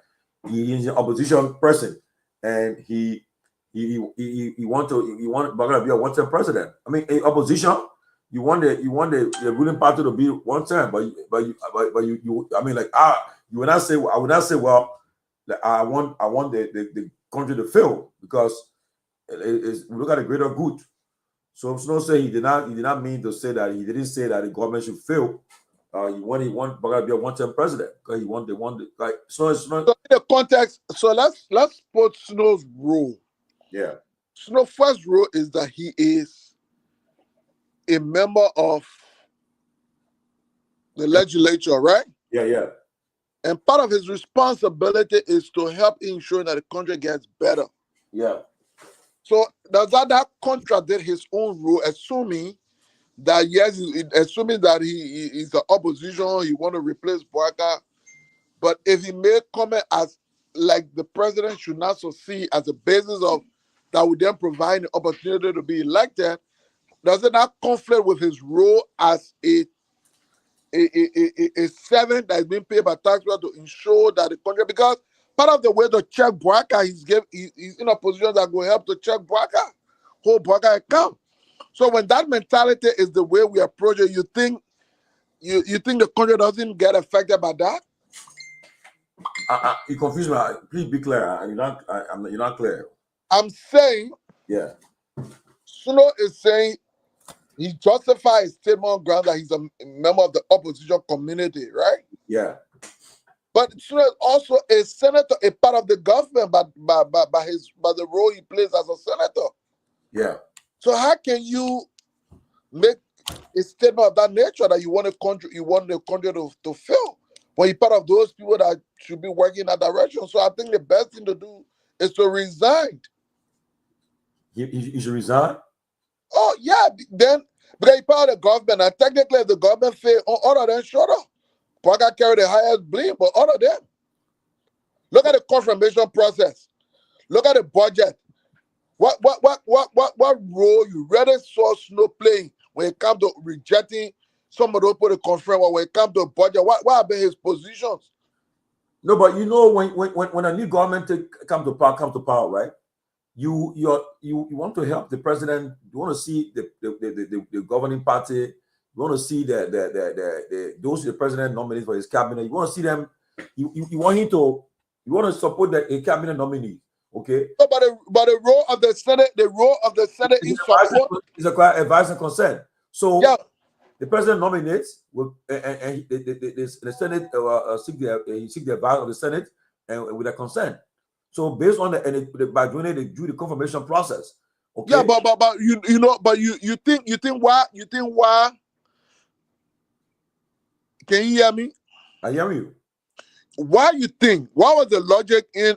he is an opposition person, and he want Garguah to be a one-term president. I mean, in opposition, you want the ruling party to be one term, but you I mean, like you would not say, I would not say, well, I want the country to fail, because we look at the greater good. So Snow said he did not mean to say that. He didn't say that the government should fail. He want Garguah to be a one-term president, because So in the context, so let's put Snow's role. Yeah. Snow's first role is that he is a member of the legislature, right? Yeah. And part of his responsibility is to help ensure that the country gets better. Yeah. So does that contradict his own role, assuming that assuming that he is the opposition, he want to replace Garguah, but if he made comment as like the president should not succeed as a basis of that would then provide the opportunity to be elected, does it not conflict with his role as a servant that is being paid by taxpayers to ensure that the country, because part of the way to check Garguah, he's in a position that will help to check Garguah, hold Garguah account. So when that mentality is the way we approach it, you think the country doesn't get affected by that? You confuse me. Please be clear. You're not clear. I'm saying, yeah, Snow is saying he justifies his statement on ground that he's a member of the opposition community, right? Yeah. But Snow is also a senator, a part of the government, by the role he plays as a senator. Yeah. So how can you make a statement of that nature that you want the country to fail when you're part of those people that should be working in that direction? So I think the best thing to do is to resign. You should resign? Oh yeah, then because you're part of the government, and technically if the government fail, all of them shut up. Garguah carry the highest blame, but all of them. Look at the confirmation process. Look at the budget. What role you really saw Snow playing when it comes to rejecting some of those people to confirm, or when it comes to budget? What have been his positions? No, but you know, when a new government come to power, right? You want to help the president. You want to see the governing party. You want to see those the president nominees for his cabinet. You want to see them. You want to support a cabinet nominee. Okay. No, but the role of the Senate, is support. It's a advice and consent. So yeah, the president nominates, and the Senate seek the advice of the Senate and with a consent. So based on by doing it, they do the confirmation process. Okay. Yeah, but you think why? Can you hear me? I hear you. Why was the logic in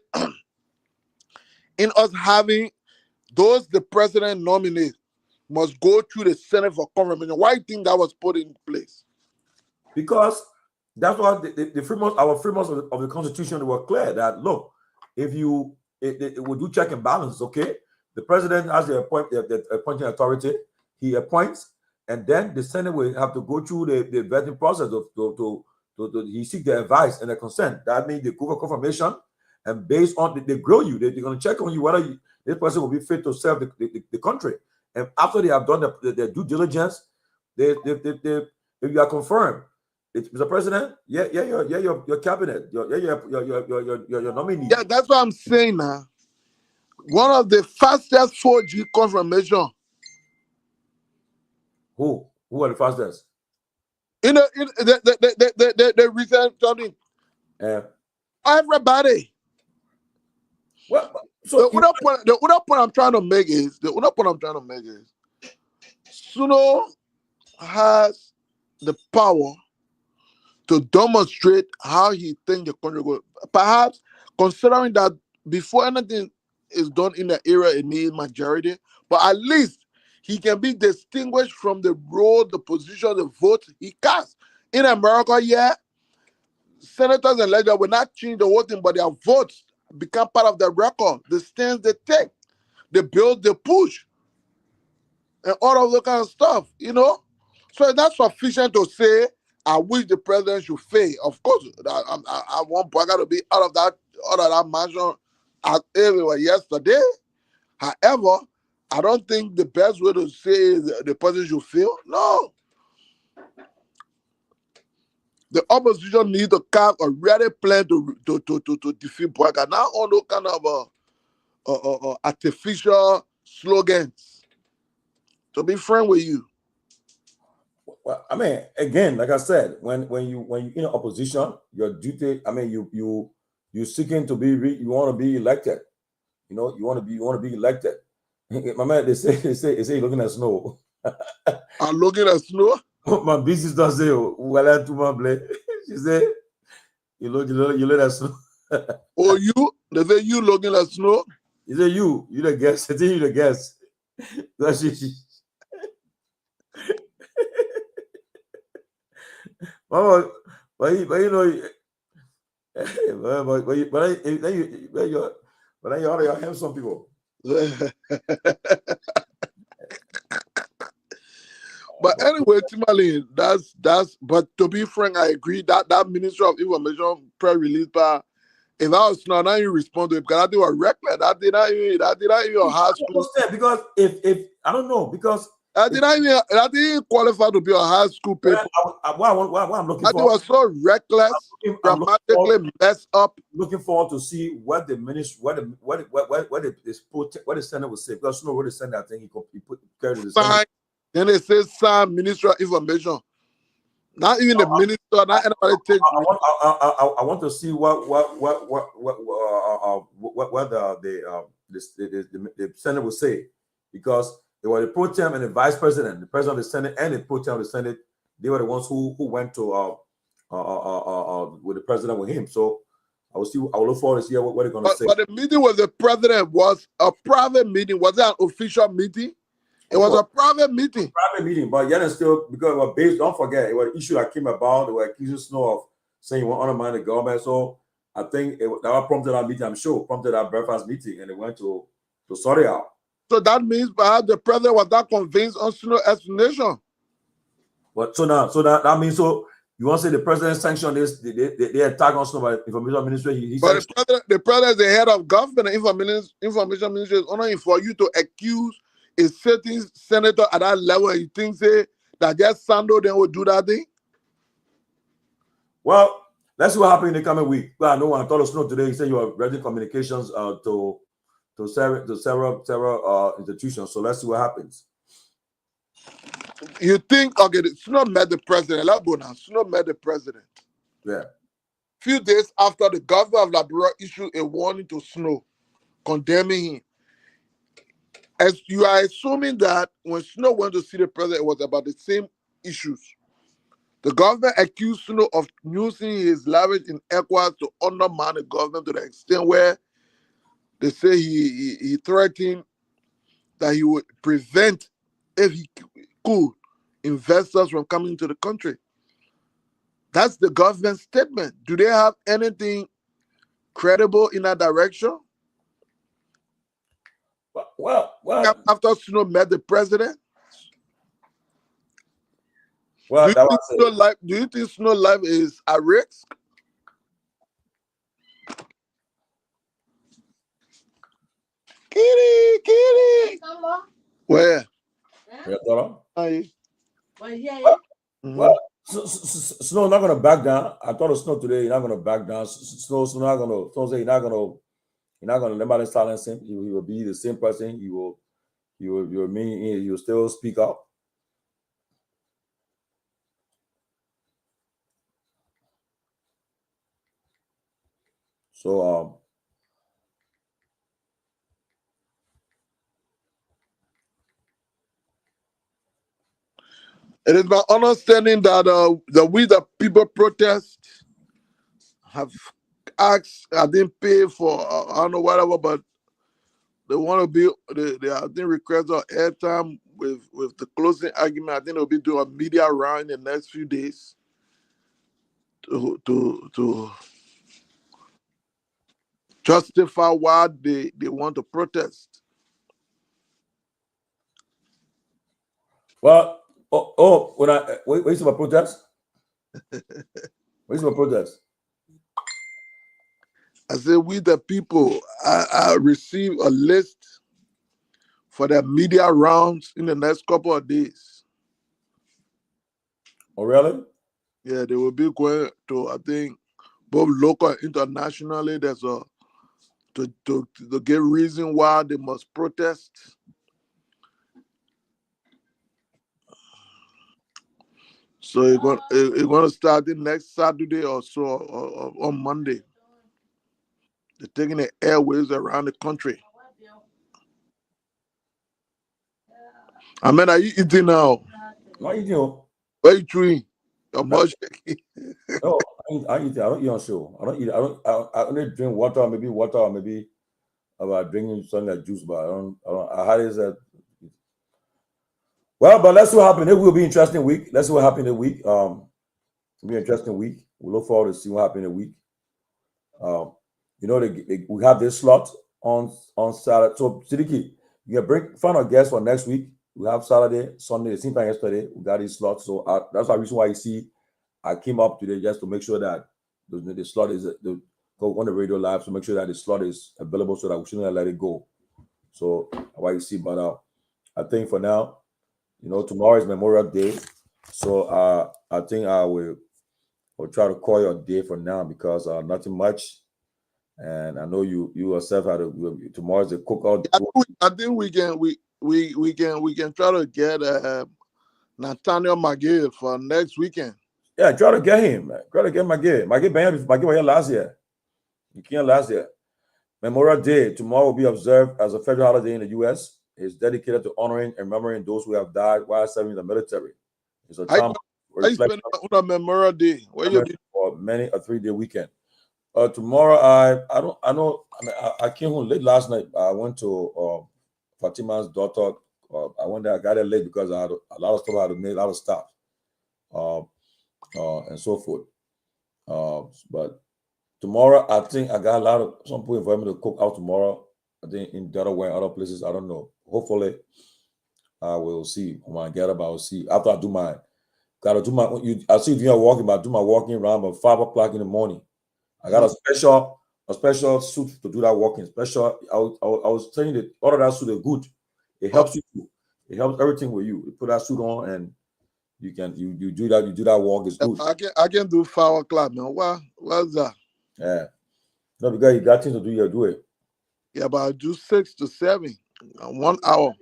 us having the president nominees must go through the Senate for confirmation? Why do you think that was put in place? Because that's what our frameworks of the Constitution were clear that look, if it will do check and balance, okay? The president has the appointing authority, he appoints, and then the Senate will have to go through the vetting process he seek the advice and the consent. That means they go for confirmation, and based on they grow you, they're going to check on you whether this person will be fit to serve the country. And after they have done their due diligence, if you are confirmed, Mr. President, your cabinet, your nominee. Yeah, that's what I'm saying now. One of the fastest 4G confirmation. Who are the fastest? In the recent something. Everybody. Well, so the other point I'm trying to make is Suno has the power to demonstrate how he thinks the country goes. Perhaps considering that before anything is done in the area, it needs majority, but at least he can be distinguished from the role, the position, the vote he casts. In America, yeah, senators and legislators will not change the whole thing, but their votes become part of the record, the stands they take, the bills they push, and all of that kind of stuff, you know? So that's sufficient to say, I wish the president should fail. Of course, I want Bwaga to be out of that mansion as everywhere yesterday. However, I don't think the best way to say is the president should fail. No. The opposition need to have a ready plan to defeat Bwaga. Not all those kind of artificial slogans. To be frank with you. Well, I mean, again, like I said, when you in opposition, your duty. I mean, you seeking to be you want to be elected. You know, you want to be elected. My man, they say you're looking at snow. I'm looking at snow. My business does say, well, I to my blade. She said, you look at snow. Oh, you? They say you looking at snow. He said you the guest. I think you the guest. That's she. Mama, but you know, but you already have some people. But anyway, Tomalin, that's. But to be frank, I agree that Ministry of Information press release, but if I was not you respond to it because I think was reckless. I did not even high school. Because if I don't know because. I didn't qualify to be a high school paper. What I'm looking for. It was so reckless, dramatically messed up. Looking forward to see what the ministry, what the Senate will say. Because you know what the Senate, I think he put carried the Senate. Then it says sign Ministry of Information. Not even the minister, not anybody take. I want to see what the Senate will say, because they were the pro tem and the vice president, the president of the Senate and the pro tem of the Senate. They were the ones who went to with the president with him. So I will look forward to see what they're going to say. But the meeting with the president was a private meeting. Was it an official meeting? It was a private meeting. Private meeting, but yet and still, because it was based, don't forget, it was an issue that came about. They were accusing Snow of saying he want to undermine the government. So I think that prompted our meeting, I'm sure, prompted our breakfast meeting, and they went to sort it out. So that means perhaps the president was not convinced on Snow's explanation. But so that means so you want to say the president sanctioned this? They attack on Snow by the information ministry. But the president is the head of government. The information ministry is only for you to accuse a certain senator at that level, and you think say that just Sando then will do that thing? Well, let's see what happens in the coming week. Well, I know when I told us today, he said you are ready communications to several institutions. So let's see what happens. You think, okay, Snow met the president. Snow met the president. Yeah. Few days after, the governor of Liberia issued a warning to Snow, condemning him. As you are assuming that when Snow went to see the president, it was about the same issues. The government accused Snow of using his leverage in ECOWAS to undermine the government to the extent where they say he threatened that he would prevent, if he could, investors from coming to the country. That's the government statement. Do they have anything credible in that direction? Well. After Snow met the president? Well, do you think Snow life is at risk? Kitty. Where? Well, Snow not gonna back down. I thought of Snow today. He's not gonna back down. Snow not gonna. Snow say he's not gonna let nobody silence him. He will be the same person. He will still speak up. So it is my understanding that the people protest have asked, I didn't pay for I don't know whatever, but they want to be they I think request of airtime with the closing argument. I think they'll be doing a media round in the next few days to justify why they want to protest. well, when I wait about protest. Wait about protest. I said, we the people, I receive a list for the media rounds in the next couple of days. Oh, really? Yeah, they will be going to, I think, both local and internationally. There's a to get reason why they must protest. So it's going to start the next Saturday or so, or on Monday. They're taking the airwaves around the country. I mean, are you eating now? What you doing? What are you chewing? Your much. No, I eat. I don't eat on show. I don't eat. I only drink water, or maybe about drinking something like juice. But I don't. I had is that. Well, but let's see what happens. It will be an interesting week. Let's see what happens in the week. It'll be an interesting week. We look forward to see what happens in the week. We have this slot on Saturday. So Sidiki, you can find our guests for next week. We have Saturday, Sunday, the same time yesterday. We got these slots. So that's the reason why you see I came up today just to make sure that the slot is go on the radio live to make sure that the slot is available so that we shouldn't let it go. So why you see, but I think for now, tomorrow is Memorial Day. So I think I will try to call your day for now because nothing much. And I know you yourself tomorrow is a cookout. I think we can try to get Nathaniel McGill for next weekend. Yeah, try to get him. Man. Try to get McGill. McGill was here last year. He came last year. Memorial Day tomorrow will be observed as a federal holiday in the U.S. It's dedicated to honoring and remembering those who have died while serving the military. It's a time How you spend on Memorial Day? Where you be? For many a 3-day weekend. Tomorrow, I came home late last night. I went to Fatima's daughter. I went there. I got there late because I had a lot of stuff I had to make, a lot of stuff, and so forth. But tomorrow, I think I got a lot of some people for me to cook out tomorrow. I think in Delaware and other places. I don't know. Hopefully, I will see. When I get up, I will see. After I do my, gotta do my. I see if you're walking, but I do my walking around by 5 o'clock in the morning. I got a special suit to do that walking. Special. I was telling you that all of that suit is good. It helps you. It helps everything with you. You put that suit on and you can you do that. You do that walk. It's good. I can do 5 o'clock, man. What's that? Yeah. No, because you got things to do. You do it. Yeah, but I do 6 to 7, 1 hour.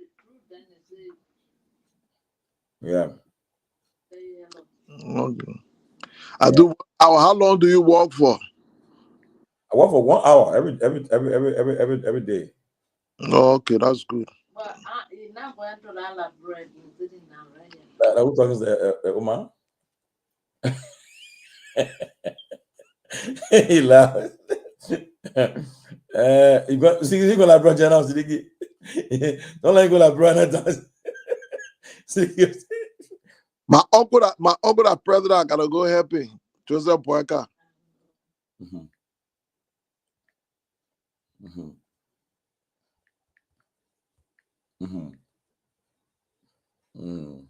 Yeah. Okay. I do 1 hour. How long do you walk for? I walk for 1 hour every day. Oh, okay, that's good. Who talking to Omar? He laughed. You got see you gonna bro Jenna Sidiki. Don't let go like bro that. My uncle that president, I gotta go help him. Joseph Boyka. Mm-hmm. Mm-hmm. Mm-hmm. Mm.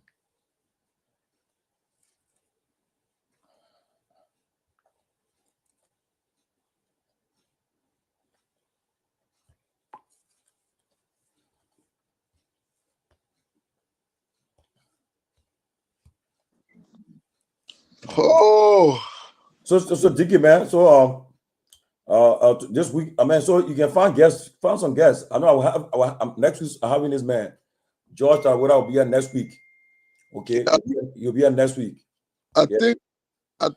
Oh, So Dickie, man. So this week, I mean, so you can find some guests. I know next week. I'm having this man, George. I'll be here next week. Okay, yeah, you'll be here next week. I Yeah.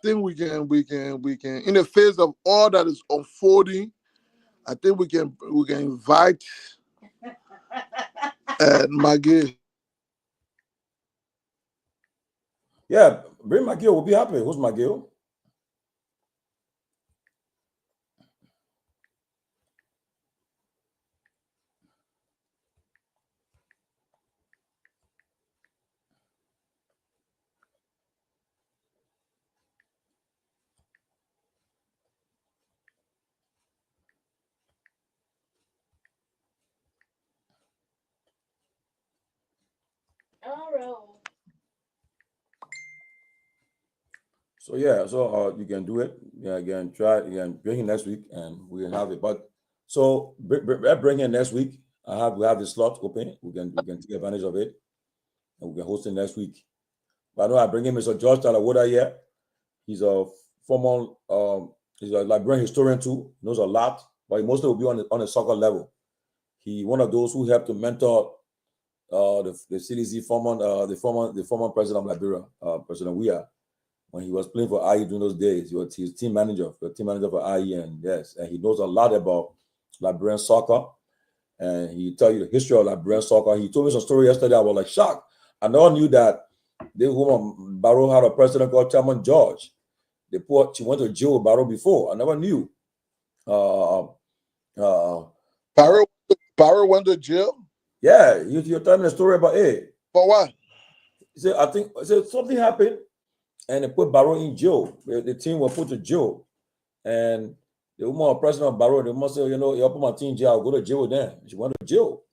think we can in the face of all that is unfolding, I think we can invite Maggie. Yeah, bring McGill. We'll be happy. Who's McGill? So yeah, so you can do it. Yeah, again, try it. You can bring it next week, and we can have it. But so bring it next week. We have the slot open. We can take advantage of it, and we can host it next week. But I know I bring in Mr. George Talawoda here. He's a former he's a librarian historian too. He knows a lot, but he mostly will be on a soccer level. He one of those who helped to mentor the CDC the former president of Liberia, President Weah, when he was playing for IE during those days. He was his team manager for IE, and yes, and he knows a lot about Liberian soccer, and he tell you the history of Liberian soccer. He told me some story yesterday. I was like shocked. I never knew that the woman Barrow had a president called Chairman George. She went to jail with Barrow before. I never knew. Barrow went to jail. Yeah, you're telling me a story about it. For what? He said, I think something happened, and they put Barrow in jail. The team was put to jail, and the woman president of Barrow, they must say, you know, you put my team in jail, I'll go to jail with them. She went to jail,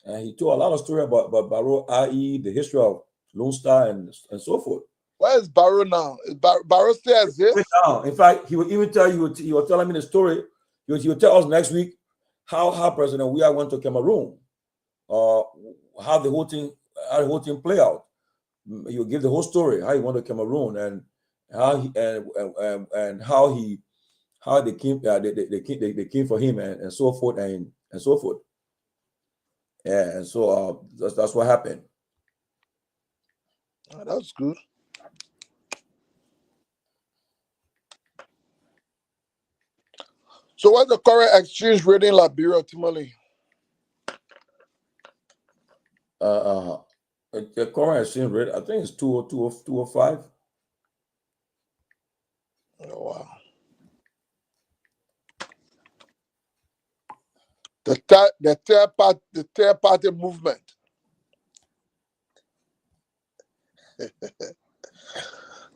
and he told a lot of story about Barrow, i.e., the history of Lone Star and so forth. Where is Barrow now? Is Barrow still exists? In fact, he would even tell you. He was telling me the story. He would tell us next week how President Weah went to Cameroon. How the whole thing play out. He will give the whole story how he went to Cameroon and how they came for him and so forth and so forth. Yeah, and so that's what happened. Oh, that's good. So what's the current exchange rate in Liberia, Tomalin? The current exchange rate, I think it's 205. Oh, wow. The third party movement.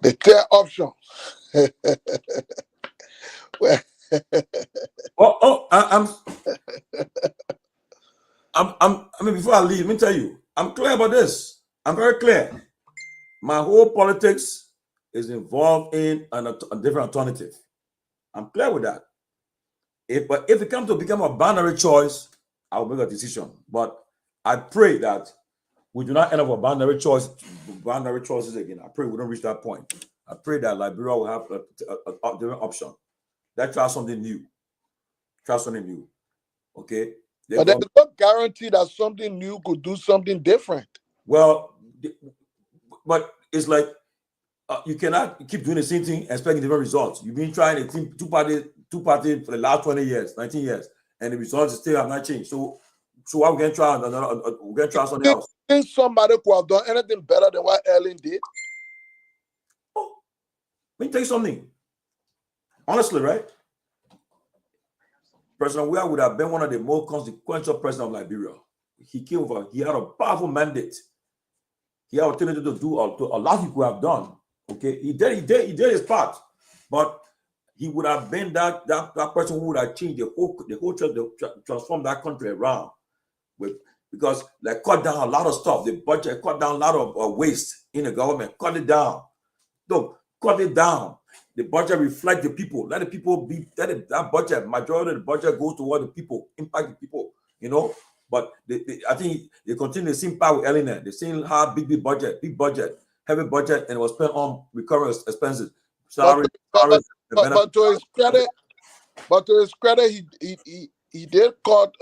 The third option. I mean, before I leave, let me tell you, I'm clear about this. I'm very clear. My whole politics is involved in a different alternative. I'm clear with that. But if it comes to become a binary choice, I will make a decision. But I pray that we do not end up with binary choices again. I pray we don't reach that point. I pray that Liberia will have a different option. That try something new. Okay. But there's no guarantee that something new could do something different. Well, but it's like you cannot keep doing the same thing expecting different results. You've been trying a team two party for the last 20 years, 19 years, and the results still have not changed. So what we're gonna try we're gonna try something else. Think somebody could have done anything better than what Ellen did? Oh, let me tell you something. Honestly, right? President Weah would have been one of the most consequential presidents of Liberia. He came over, he had a powerful mandate. He had opportunity to do a lot he could have done. Okay, he did his part, but he would have been that person who would have changed the whole transform that country around because they cut down a lot of stuff. The budget cut down a lot of waste in the government. Cut it down. Look, cut it down. The budget reflect the people. Let the people be that budget. Majority of the budget goes toward the people, impact the people. You know. But I think they continue the same power with Eleanor. They're saying how big budget. heavy budget and it was spent on recurring expenses, But, salaries, but, the but to his credit, he did cut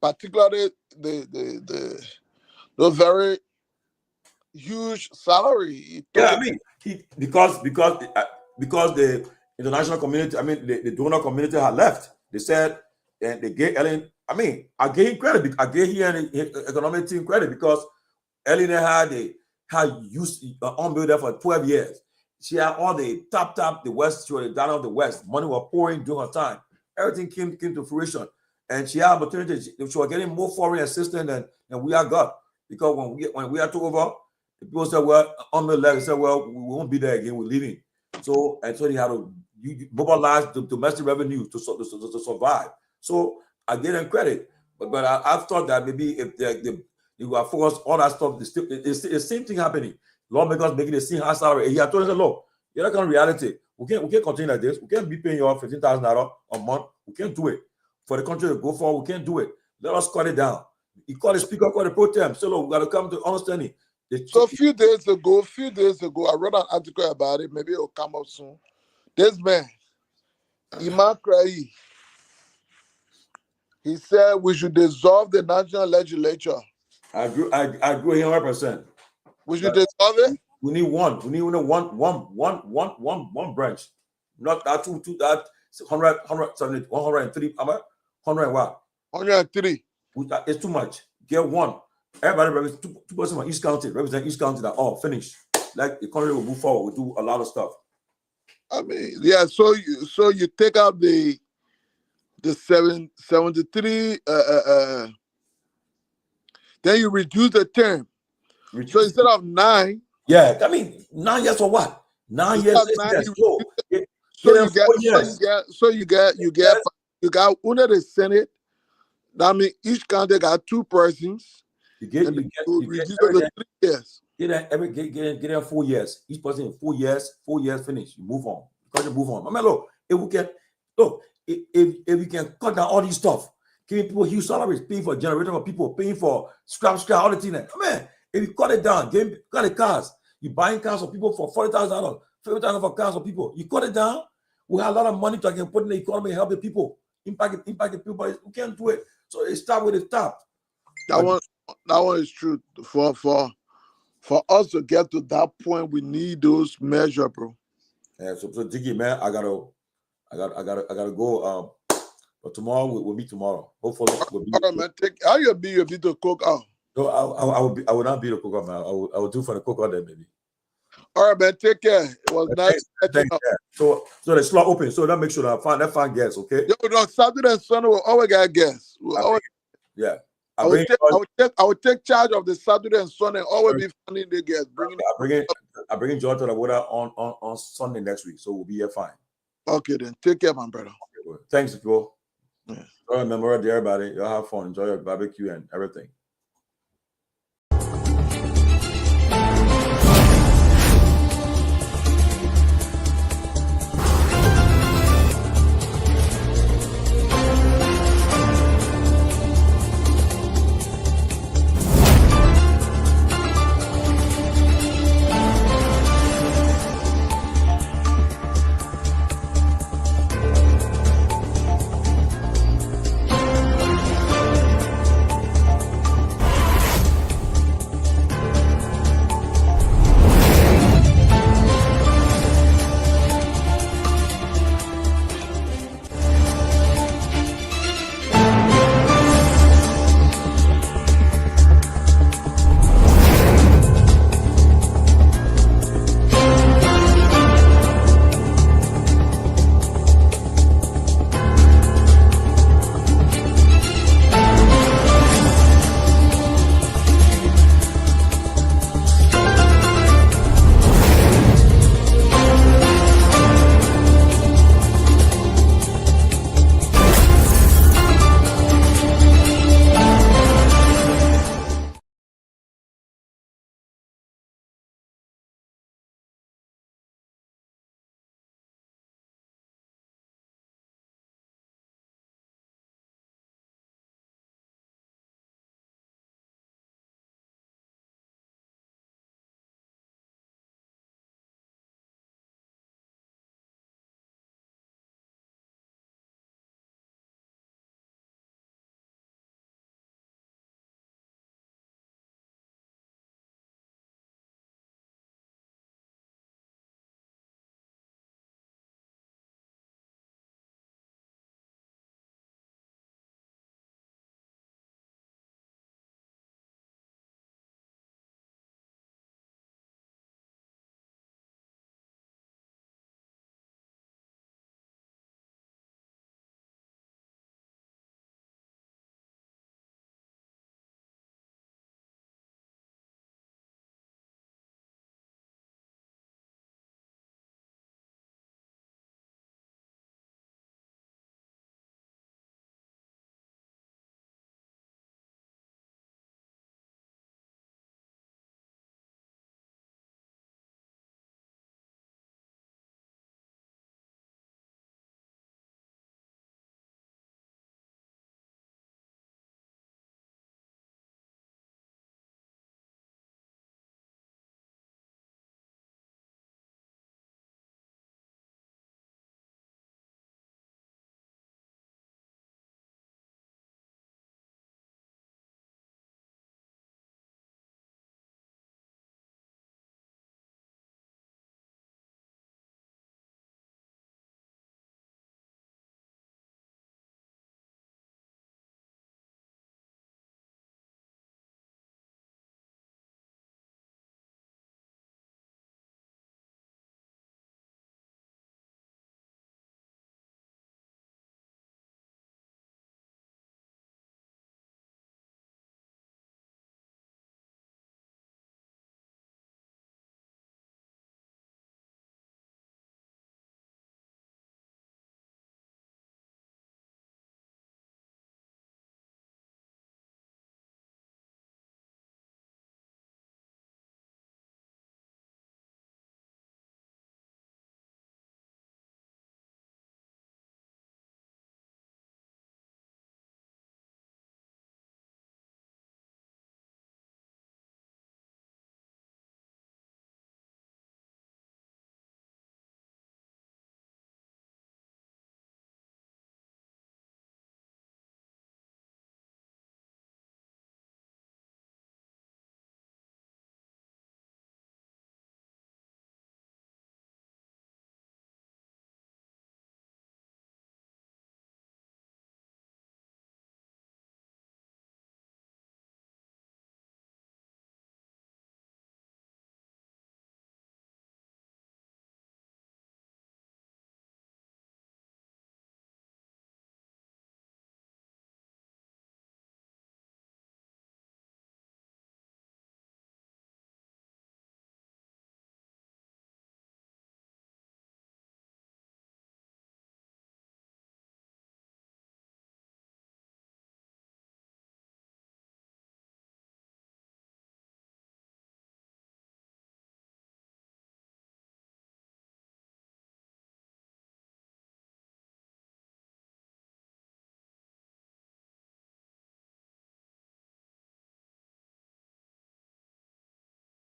particularly the very huge salary. He took Yeah, I mean, because the international community, I mean, the donor community had left. They said, and they gave Ellen. I mean, I gave him credit. I gave him an economic team credit because Ellen had used on there for 12 years. She had all the top the West. She was the down of the West. Money was pouring during her time. Everything came to fruition, and she had opportunity. She was getting more foreign assistance than we have got because when we took over. The people said, well, on the left, said, well, we won't be there again, we're leaving. So they had to mobilize the domestic revenue to survive. So I gave them credit. But I thought that maybe if they were focused on that stuff, it's the same thing happening. Lawmakers making the same high salary. And he had told us, look, you're not going to reality. We can't continue like this. We can't be paying you all $15,000 a month. We can't do it. For the country to go forward, we can't do it. Let us cut it down. He called the speaker, called the pro tem. So look, we got to come to understanding. So a few days ago, I read an article about it. Maybe it'll come up soon. This man, Imam Krai, he said we should dissolve the national legislature. I agree 100%. We should dissolve it. We need one. We need one branch. Not that two that 170, 103. 100 what? 103. It's too much. Get one. Everybody represents two person from East County, represent East County that all finished. Like the country will move forward, we'll do a lot of stuff. I mean, yeah, so you take out the 73 then you reduce the term. So instead of 9. Yeah, I mean 9 years for what? 9 years. So you got under the Senate. That means each county got 2 persons. You get reduce it to 3 years. Get 4 years. Each person in 4 years finish. You move on. Because you move on. I mean, look, if we can cut down all these stuff, giving people huge salaries, paying for generator for people, paying for scrap, all the things. I mean, if you cut it down, cut the cars, you buying cars for people for $40,000, $50,000 for cars for people. You cut it down, we have a lot of money to put in the economy, help the people, impact the people, but we can't do it. So it start with the top. That one is true. For us to get to that point, we need those measures, bro. Yeah, so Jiggy, man, I gotta go. But tomorrow we'll meet tomorrow. Hopefully, we'll be. All right, man. How you be to cook out? No, I will not be the cooker, man. I will do for the cooker there, maybe. All right, man. Take care. It was nice. Thanks. So the slot open. So that make sure that I find guests, okay? Yo, no, Saturday and Sunday we always got guests. Yeah. I will take charge of the Saturday and Sunday. Always be finding the guests. I bring in George to the water on Sunday next week, so we'll be here fine. Okay, then take care, my brother. Okay, thanks, bro. Yeah. Remember, everybody, y'all have fun. Enjoy your barbecue and everything.